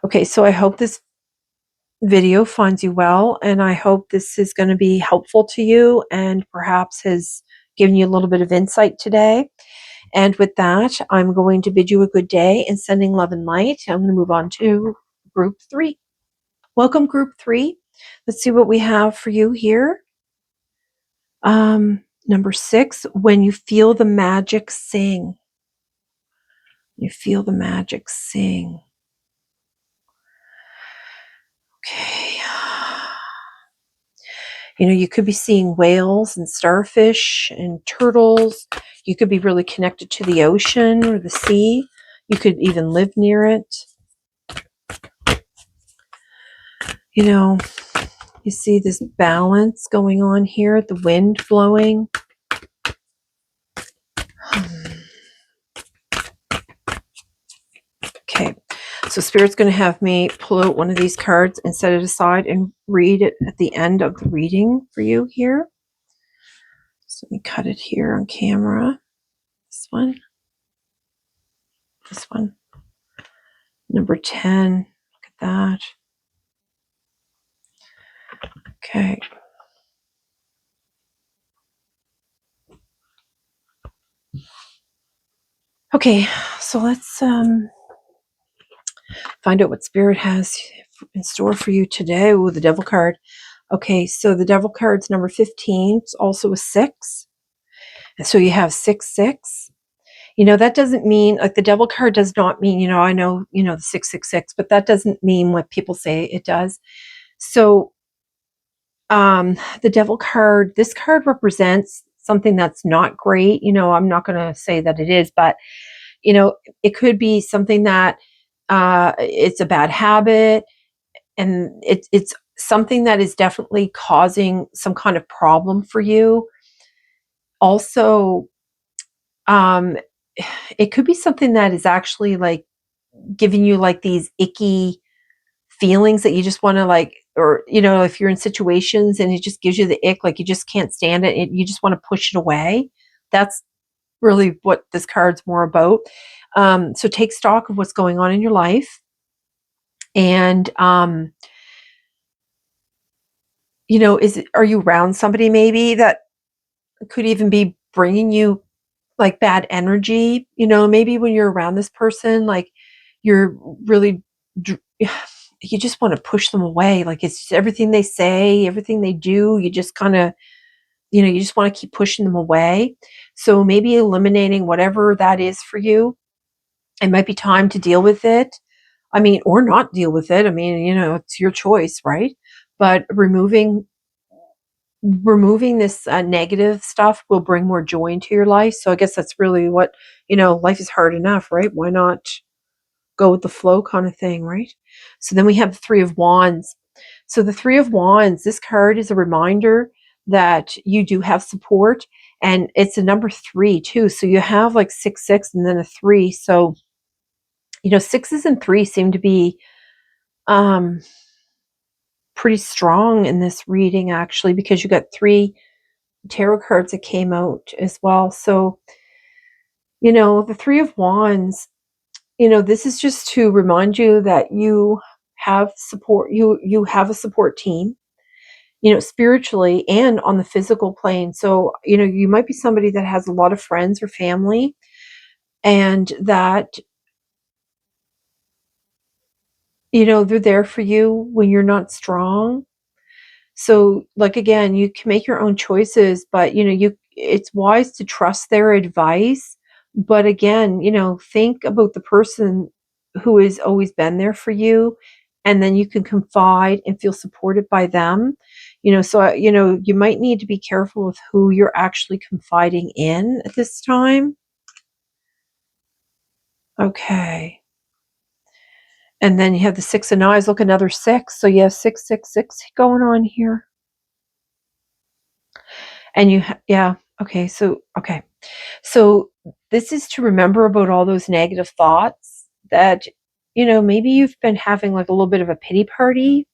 Okay, so I hope this video finds you well, and I hope this is going to be helpful to you and perhaps has given you a little bit of insight today. And with that, I'm going to bid you a good day and sending love and light. I'm going to move on to group 3. Welcome, group 3. Let's see what we have for you here. Number 6, when you feel the magic, sing. You feel the magic, sing. Okay. You could be seeing whales and starfish and turtles. You could be really connected to the ocean or the sea. You could even live near it. You see this balance going on here, the wind blowing. Okay, so Spirit's going to have me pull out one of these cards and set it aside and read it at the end of the reading for you here. So let me cut it here on camera. This one. This one. Number 10. Look at that. Okay. Okay, so let's find out what Spirit has in store for you today. Ooh, the Devil card. Okay, so the Devil card's number 15. It's also a 6. And so you have 6, 6. That doesn't mean, like, the Devil card does not mean, I know, the 666, but that doesn't mean what people say it does. So the Devil card, this card represents something that's not great. I'm not going to say that it is, but it could be something that it's a bad habit, and it's something that is definitely causing some kind of problem for you. Also, it could be something that is actually like giving you like these icky feelings that you just want to, like, or if you're in situations and it just gives you the ick, like you just can't stand it, you just want to push it away. That's really what this card's more about. So take stock of what's going on in your life, and are you around somebody maybe that could even be bringing you like bad energy? Maybe when you're around this person, like, you're really you just want to push them away. Like, it's just everything they say, everything they do, you just kind of, you just want to keep pushing them away. So maybe eliminating whatever that is for you. It might be time to deal with it. I mean, or not deal with it. I mean, it's your choice, right? But removing this negative stuff will bring more joy into your life. So I guess that's really what, life is hard enough, right? Why not go with the flow kind of thing, right? So then we have the Three of Wands. So the Three of Wands, this card is a reminder that you do have support, and it's a number 3 too. So you have like 6, 6, and then a 3. So, 6s and 3s seem to be um, pretty strong in this reading, actually, because you got 3 tarot cards that came out as well. So, the Three of Wands, this is just to remind you that you have support. You have a support team, spiritually and on the physical plane. So, you might be somebody that has a lot of friends or family, and that, they're there for you when you're not strong. So, like, again, you can make your own choices, but it's wise to trust their advice. But again, think about the person who has always been there for you, and then you can confide and feel supported by them. So you might need to be careful with who you're actually confiding in at this time. Okay. And then you have the Six of Knives. Look, another 6. So you have 666 going on here. And yeah, okay, so this is to remember about all those negative thoughts that, maybe you've been having like a little bit of a pity party.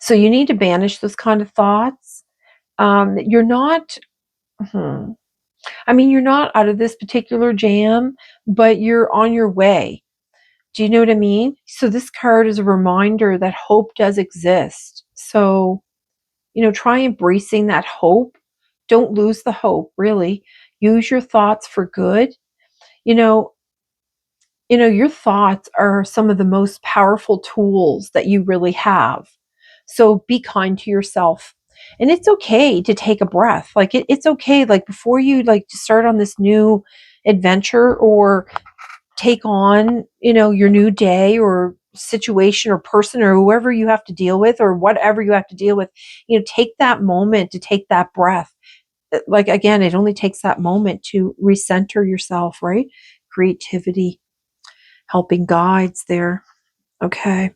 So you need to banish those kind of thoughts. You're not, I mean, you're not out of this particular jam, but you're on your way. Do you know what I mean? So this card is a reminder that hope does exist. So, try embracing that hope. Don't lose the hope, really. Use your thoughts for good. You know, your thoughts are some of the most powerful tools that you really have. So be kind to yourself. And it's okay to take a breath. Like it's okay. Like before you like to start on this new adventure or take on, your new day or situation or person or whoever you have to deal with or whatever you have to deal with, take that moment to take that breath. Like again, it only takes that moment to recenter yourself, right? Creativity, helping guides there. Okay.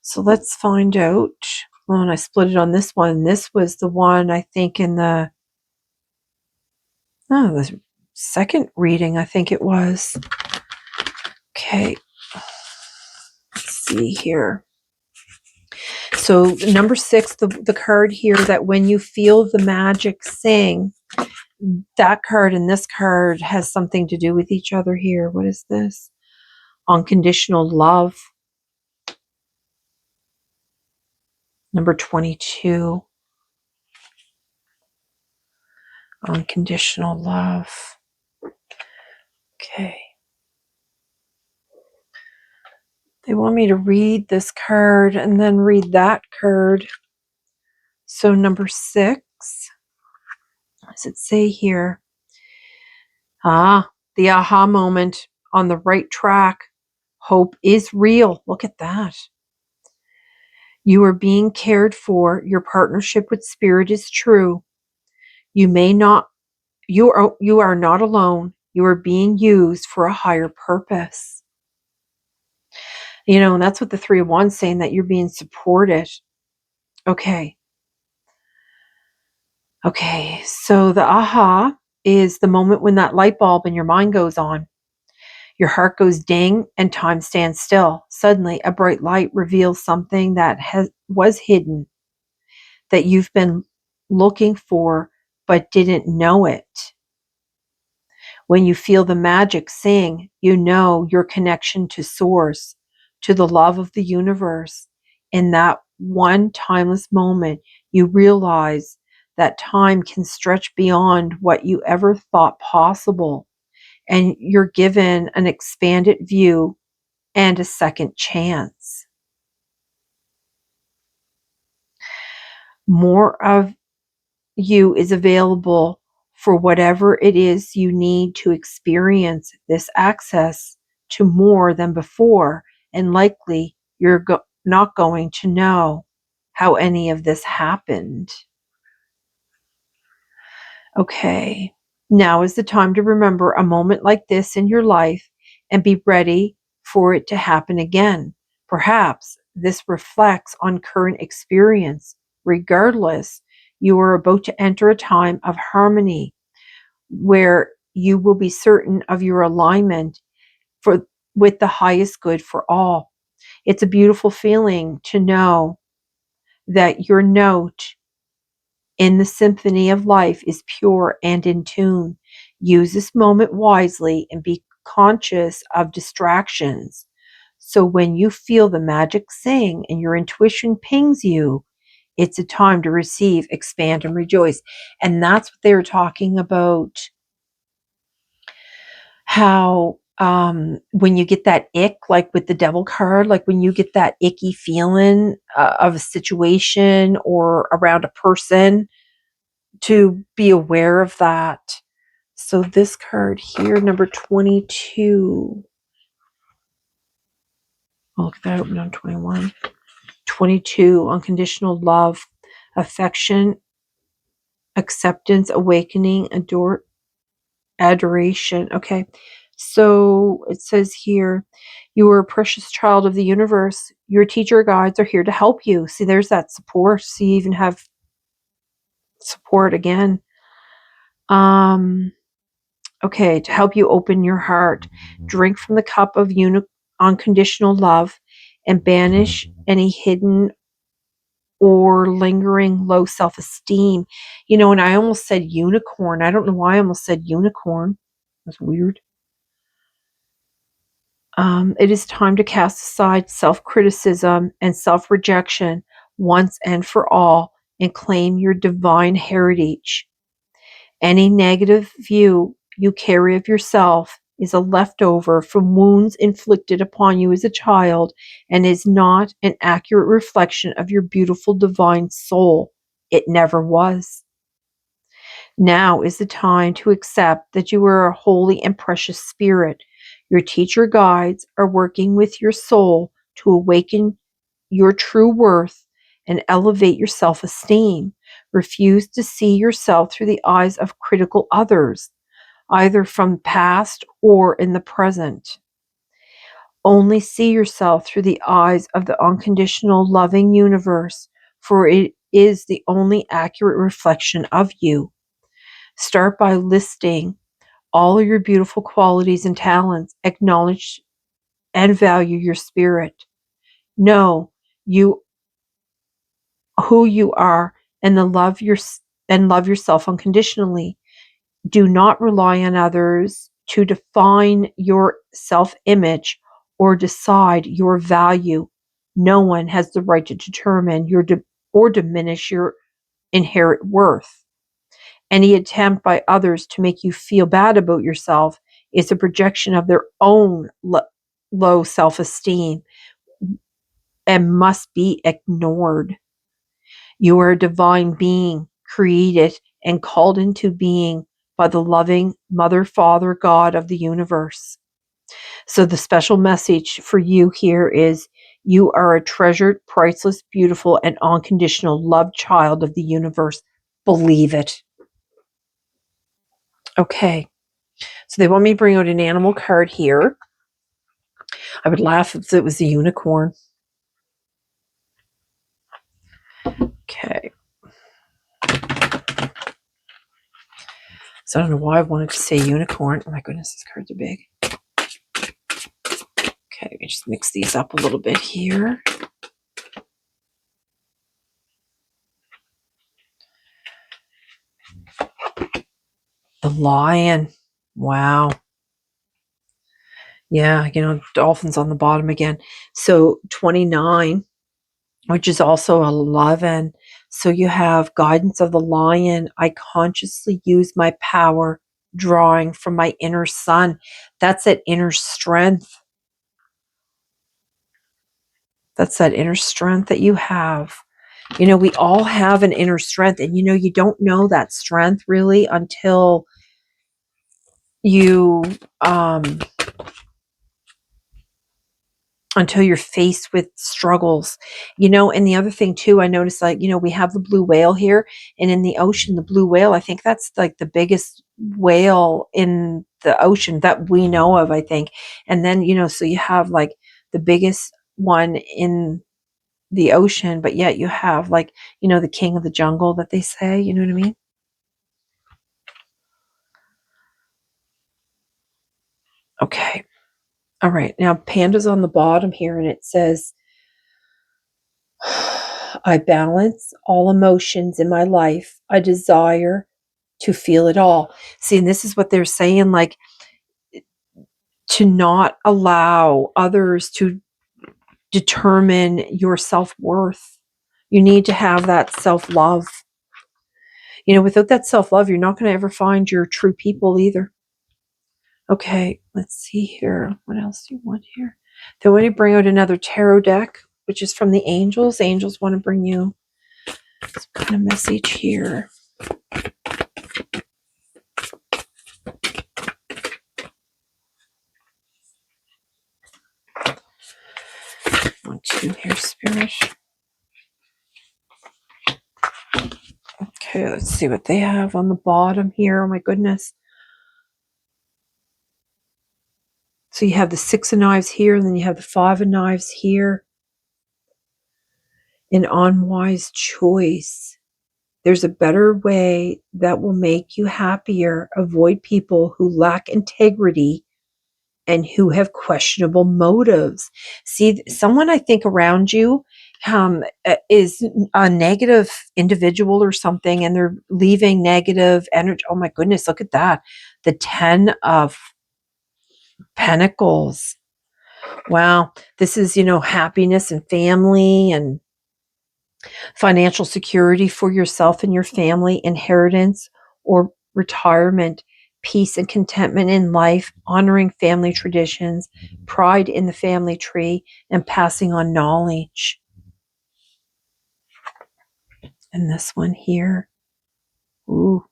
So let's find out. Oh, and I split it on this one. This was the one I think in the second reading, I think it was. Okay. Let's see here. So number 6, the card here that when you feel the magic sing, that card and this card has something to do with each other here. What is this? Unconditional love. Number 22. Unconditional love. Okay. They want me to read this card and then read that card. So number 6, what does it say here? The aha moment, on the right track. Hope is real. Look at that. You are being cared for. Your partnership with spirit is true. You are not alone. You are being used for a higher purpose. And that's what the 3 of Wands saying, that you're being supported. Okay. Okay. So the aha is the moment when that light bulb in your mind goes on. Your heart goes ding and time stands still. Suddenly, a bright light reveals something that was hidden, that you've been looking for but didn't know it. When you feel the magic sing, you know your connection to source, to the love of the universe. In that one timeless moment, you realize that time can stretch beyond what you ever thought possible, and you're given an expanded view and a second chance. More of you is available for whatever it is you need to experience this access to more than before, and likely you're not going to know how any of this happened. Okay, now is the time to remember a moment like this in your life and be ready for it to happen again. Perhaps this reflects on current experience. Regardless, you are about to enter a time of harmony where you will be certain of your alignment with the highest good for all. It's a beautiful feeling to know that your note in the symphony of life is pure and in tune. Use this moment wisely and be conscious of distractions. So when you feel the magic sing and your intuition pings you, it's a time to receive, expand, and rejoice. And that's what they were talking about. How when you get that ick, like with the devil card, like when you get that icky feeling of a situation or around a person, to be aware of that. So this card here, number 22. I'll look at that open on 21. 22, unconditional love, affection, acceptance, awakening, adoration. Okay. So it says here, you are a precious child of the universe. Your teacher guides are here to help you. See, there's that support. See, you even have support again. Okay, to help you open your heart. Drink from the cup of unconditional love and banish any hidden or lingering low self-esteem. And I almost said unicorn. I don't know why I almost said unicorn. That's weird. It is time to cast aside self-criticism and self-rejection once and for all and claim your divine heritage. Any negative view you carry of yourself is a leftover from wounds inflicted upon you as a child and is not an accurate reflection of your beautiful divine soul. It never was. Now is the time to accept that you are a holy and precious spirit. Your teacher guides are working with your soul to awaken your true worth and elevate your self esteem. Refuse to see yourself through the eyes of critical others, either from past or in the present. Only see yourself through the eyes of the unconditional loving universe, for it is the only accurate reflection of you. Start by listing all of your beautiful qualities and talents. Acknowledge and value your spirit. Know you who you are and love yourself unconditionally. Do not rely on others to define your self-image or decide your value. No one has the right to determine or diminish your inherent worth. Any attempt by others to make you feel bad about yourself is a projection of their own low self-esteem and must be ignored. You are a divine being, created and called into being by the loving Mother, Father, God of the universe. So the special message for you here is you are a treasured, priceless, beautiful, and unconditional loved child of the universe. Believe it. Okay. So they want me to bring out an animal card here. I would laugh if it was a unicorn. Okay. So I don't know why I wanted to say unicorn. Oh my goodness, these cards are big. Okay, let me just mix these up a little bit here. The lion. Wow. Yeah, dolphins on the bottom again. So 29, which is also 11. So you have guidance of the lion. I consciously use my power, drawing from my inner sun. That's that inner strength. That's that inner strength that you have. We all have an inner strength, and you don't know that strength really until you until you're faced with struggles. And the other thing too, I noticed, like, we have the blue whale here, and in the ocean, the blue whale, I think that's like the biggest whale in the ocean that we know of, I think. And then, so you have like the biggest one in the ocean, but yet you have, like, the king of the jungle that they say, you know what I mean? Okay. All right. Now panda's on the bottom here, and it says, I balance all emotions in my life. I desire to feel it all. See, and this is what they're saying, like, to not allow others to determine your self-worth. You need to have that self-love. Without that self-love, you're not going to ever find your true people either. Okay, let's see here. What else do you want here? They want to bring out another tarot deck, which is from the angels. Angels want to bring you some kind of message here. One, two here, Spirit. Okay, let's see what they have on the bottom here. Oh my goodness. So you have the 6 of knives here, and then you have the 5 of knives here. An unwise choice. There's a better way that will make you happier. Avoid people who lack integrity and who have questionable motives. See, someone, I think, around you is a negative individual or something, and they're leaving negative energy. Oh my goodness, look at that. The 10 of Pentacles. Wow. This is, happiness and family and financial security for yourself and your family, inheritance or retirement, peace and contentment in life, honoring family traditions, pride in the family tree, and passing on knowledge. And this one here. Ooh.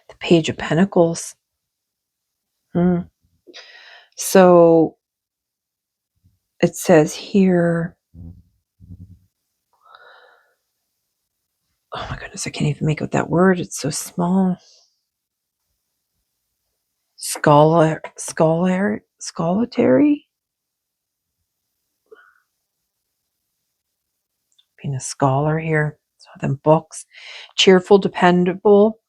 The Page of Pentacles. So it says here, oh my goodness, I can't even make out that word. It's so small. Scholary? Being a scholar here. So them books. Cheerful, dependable,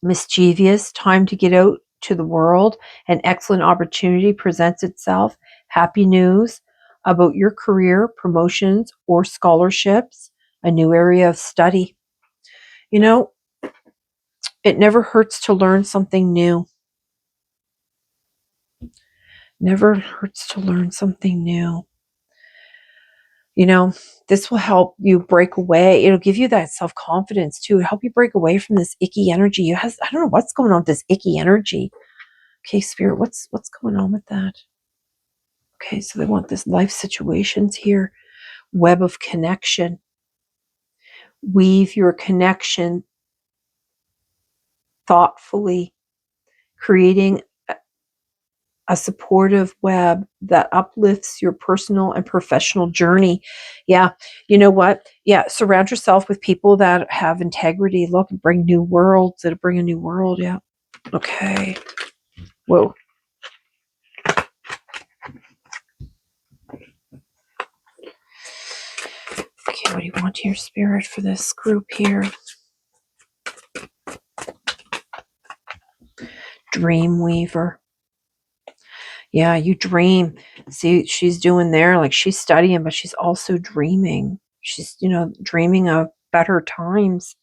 mischievous, time to get out to the world. An excellent opportunity presents itself. Happy news about your career, promotions, or scholarships. A new area of study. You know, it never hurts to learn something new. Never hurts to learn something new. You know, this will help you break away. It'll give you that self-confidence too. It'll help you break away from this icky energy. I don't know what's going on with this icky energy. Okay, Spirit, what's going on with that? Okay, so they want this life situations here. Web of connection. Weave your connection thoughtfully, creating a supportive web that uplifts your personal and professional journey. Yeah, you know what? Yeah, surround yourself with people that have integrity. Look, bring new worlds. That'll bring a new world. Yeah. Okay. Whoa. Okay, what do you want here, Spirit, for this group here? Dreamweaver. Yeah, you dream. See, she's doing there, like she's studying, but she's also dreaming. She's, dreaming of better times.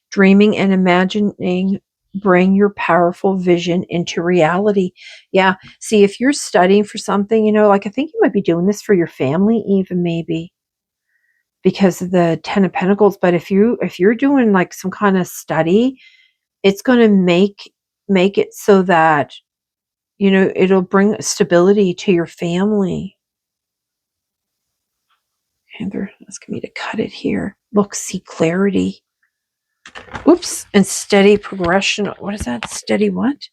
Dreaming and imagining bring your powerful vision into reality. Yeah. See, if you're studying for something, like I think you might be doing this for your family, even maybe because of the Ten of Pentacles. But if you're doing like some kind of study, it's going to make it so that it'll bring stability to your family. And they're asking me to cut it here. Look, see clarity. Oops. And steady progression. What is that? Steady what?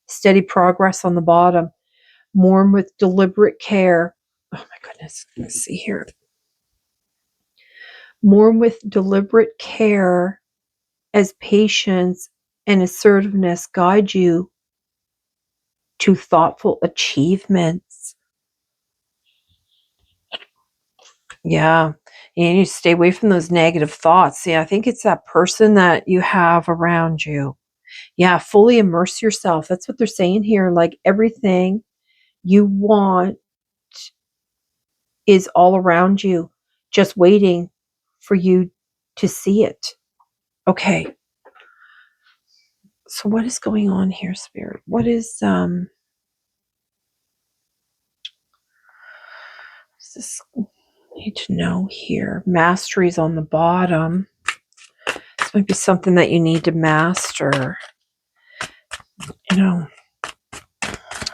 Steady progress on the bottom. Mourn with deliberate care. Oh my goodness. Let's see here. Mourn with deliberate care as patience and assertiveness guide you to thoughtful achievements. Yeah. You need to stay away from those negative thoughts. See, I think it's that person that you have around you. Yeah, fully immerse yourself. That's what they're saying here. Like everything you want is all around you, just waiting for you to see it. Okay. So what is going on here, Spirit? What is this need to know here? Mastery's on the bottom. This might be something that you need to master.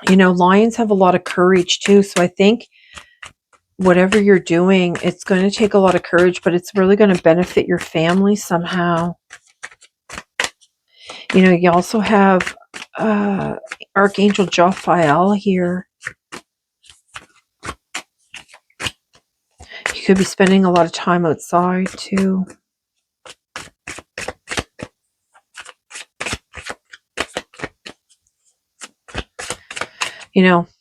Lions have a lot of courage too. So I think whatever you're doing, it's going to take a lot of courage, but it's really going to benefit your family somehow. You also have Archangel Jophiel here. You could be spending a lot of time outside too.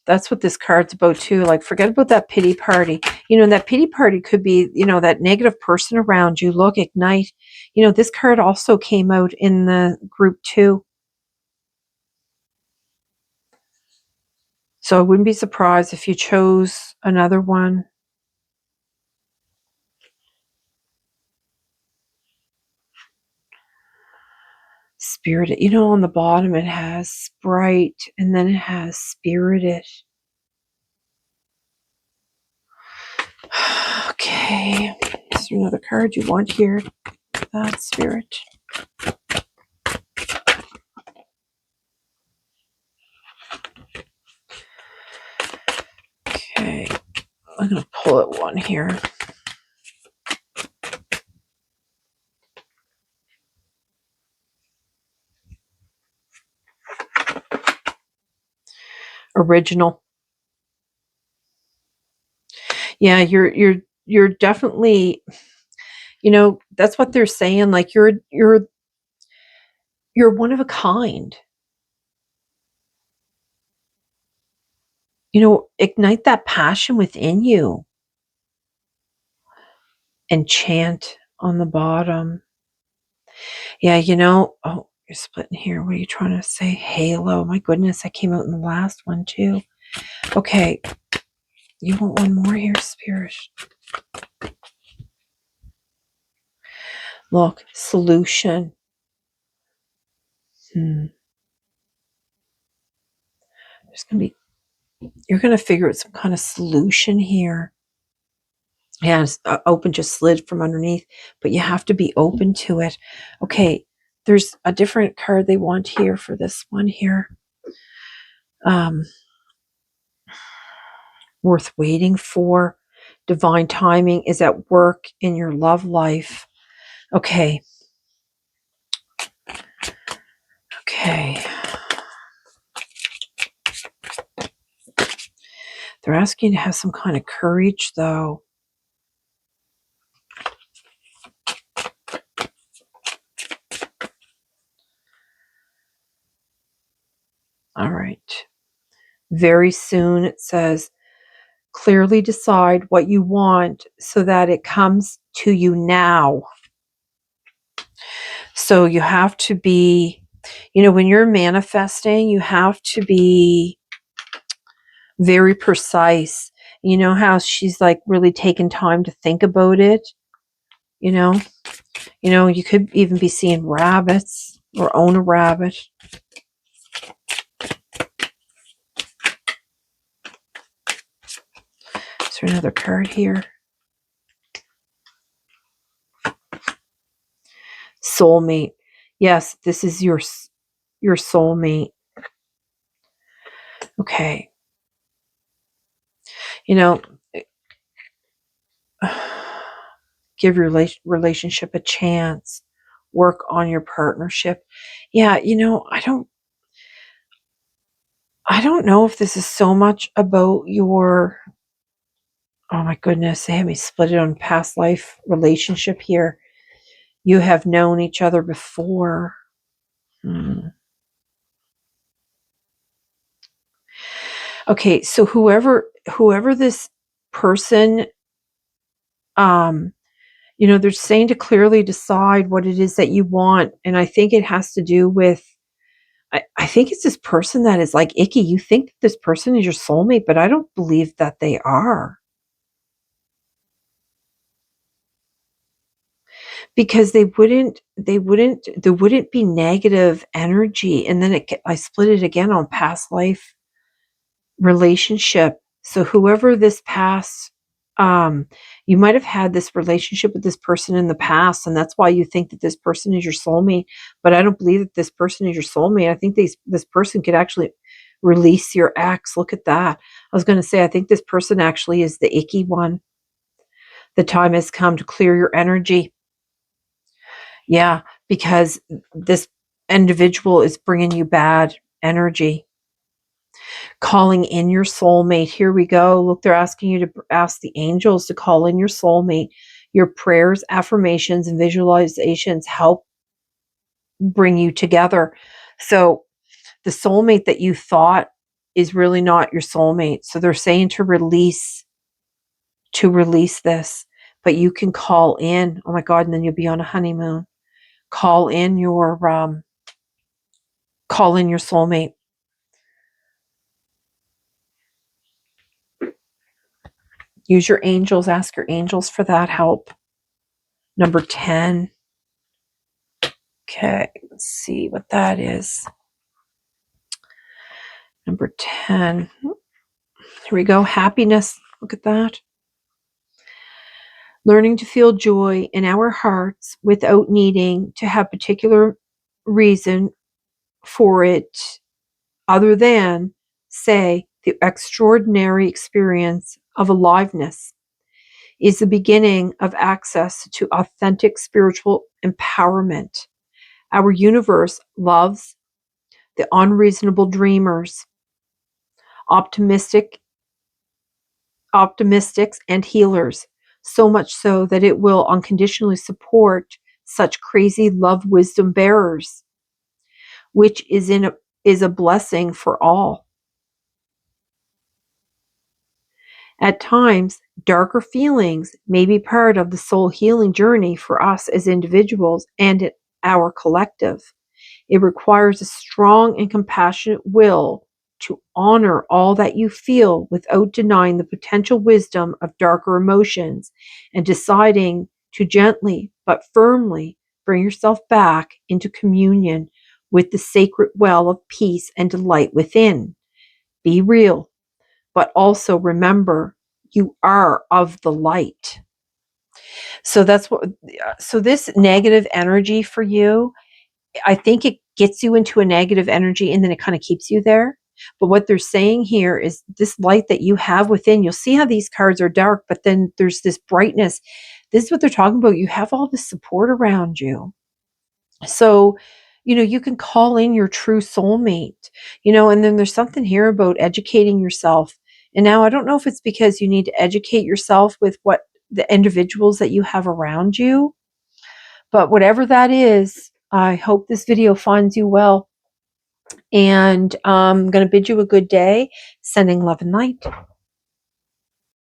That's what this card's about too. Like, forget about that pity party. That pity party could be, that negative person around you. Look, ignite. This card also came out in the group too. So I wouldn't be surprised if you chose another one. Spirited. On the bottom it has Sprite and then it has Spirited. Okay. Is there another card you want here? That Spirit. Okay. I'm going to pull out one here. Original. Yeah, you're definitely, that's what they're saying, like you're one of a kind. Ignite that passion within you and chant on the bottom. Yeah, oh, you're splitting here. What are you trying to say? Halo. My goodness, I came out in the last one too. Okay, you want one more here, Spirit? Look, solution. There's you're gonna figure out some kind of solution here. Yeah, open just slid from underneath, but you have to be open to it. Okay, there's a different card they want here for this one here. Worth waiting for. Divine timing is at work in your love life. Okay. They're asking you to have some kind of courage, though. All right. Very soon, it says, clearly decide what you want so that it comes to you now. So you have to be, when you're manifesting, you have to be very precise. You know how she's like really taken time to think about it? You could even be seeing rabbits or own a rabbit. Is there another card here? Soulmate. Yes, this is your soulmate. Okay. Give your relationship a chance. Work on your partnership. Yeah, I don't know if this is so much about your, oh my goodness, they had me split it on past life relationship here. You have known each other before. Okay, so whoever this person, they're saying to clearly decide what it is that you want, and I think it has to do with, I think it's this person that is like icky. You think this person is your soulmate, but I don't believe that they are. Because there wouldn't be negative energy. And then I split it again on past life relationship. So whoever this past, you might have had this relationship with this person in the past, and that's why you think that this person is your soulmate. But I don't believe that this person is your soulmate. I think this person could actually release your ex. Look at that. I was going to say, I think this person actually is the icky one. The time has come to clear your energy. Yeah, because this individual is bringing you bad energy. Calling in your soulmate. Here we go. Look, they're asking you to ask the angels to call in your soulmate. Your prayers, affirmations, and visualizations help bring you together. So the soulmate that you thought is really not your soulmate. So they're saying to release this, but you can call in. Oh my God, and then you'll be on a honeymoon. Call in your soulmate. Use your angels, ask your angels for that help. Number 10. Okay, let's see what that is. Number 10. Here we go. Happiness. Look at that. Learning to feel joy in our hearts without needing to have particular reason for it other than, say, the extraordinary experience of aliveness is the beginning of access to authentic spiritual empowerment. Our universe loves the unreasonable dreamers. optimistic, optimistics, and healers, so much so that it will unconditionally support such crazy love wisdom bearers, which is a blessing for all. At times, darker feelings may be part of the soul healing journey for us as individuals and our collective. It requires a strong and compassionate will to honor all that you feel without denying the potential wisdom of darker emotions and deciding to gently but firmly bring yourself back into communion with the sacred well of peace and delight within. Be real, but also remember you are of the light. So that's what, so this negative energy for you, I think it gets you into a negative energy and then it kind of keeps you there. But what they're saying here is this light that you have within, you'll see how these cards are dark, but then there's this brightness. This is what they're talking about. You have all this support around you. So, you can call in your true soulmate, and then there's something here about educating yourself. And now I don't know if it's because you need to educate yourself with what the individuals that you have around you, but whatever that is, I hope this video finds you well. And I'm going to bid you a good day, sending love and light.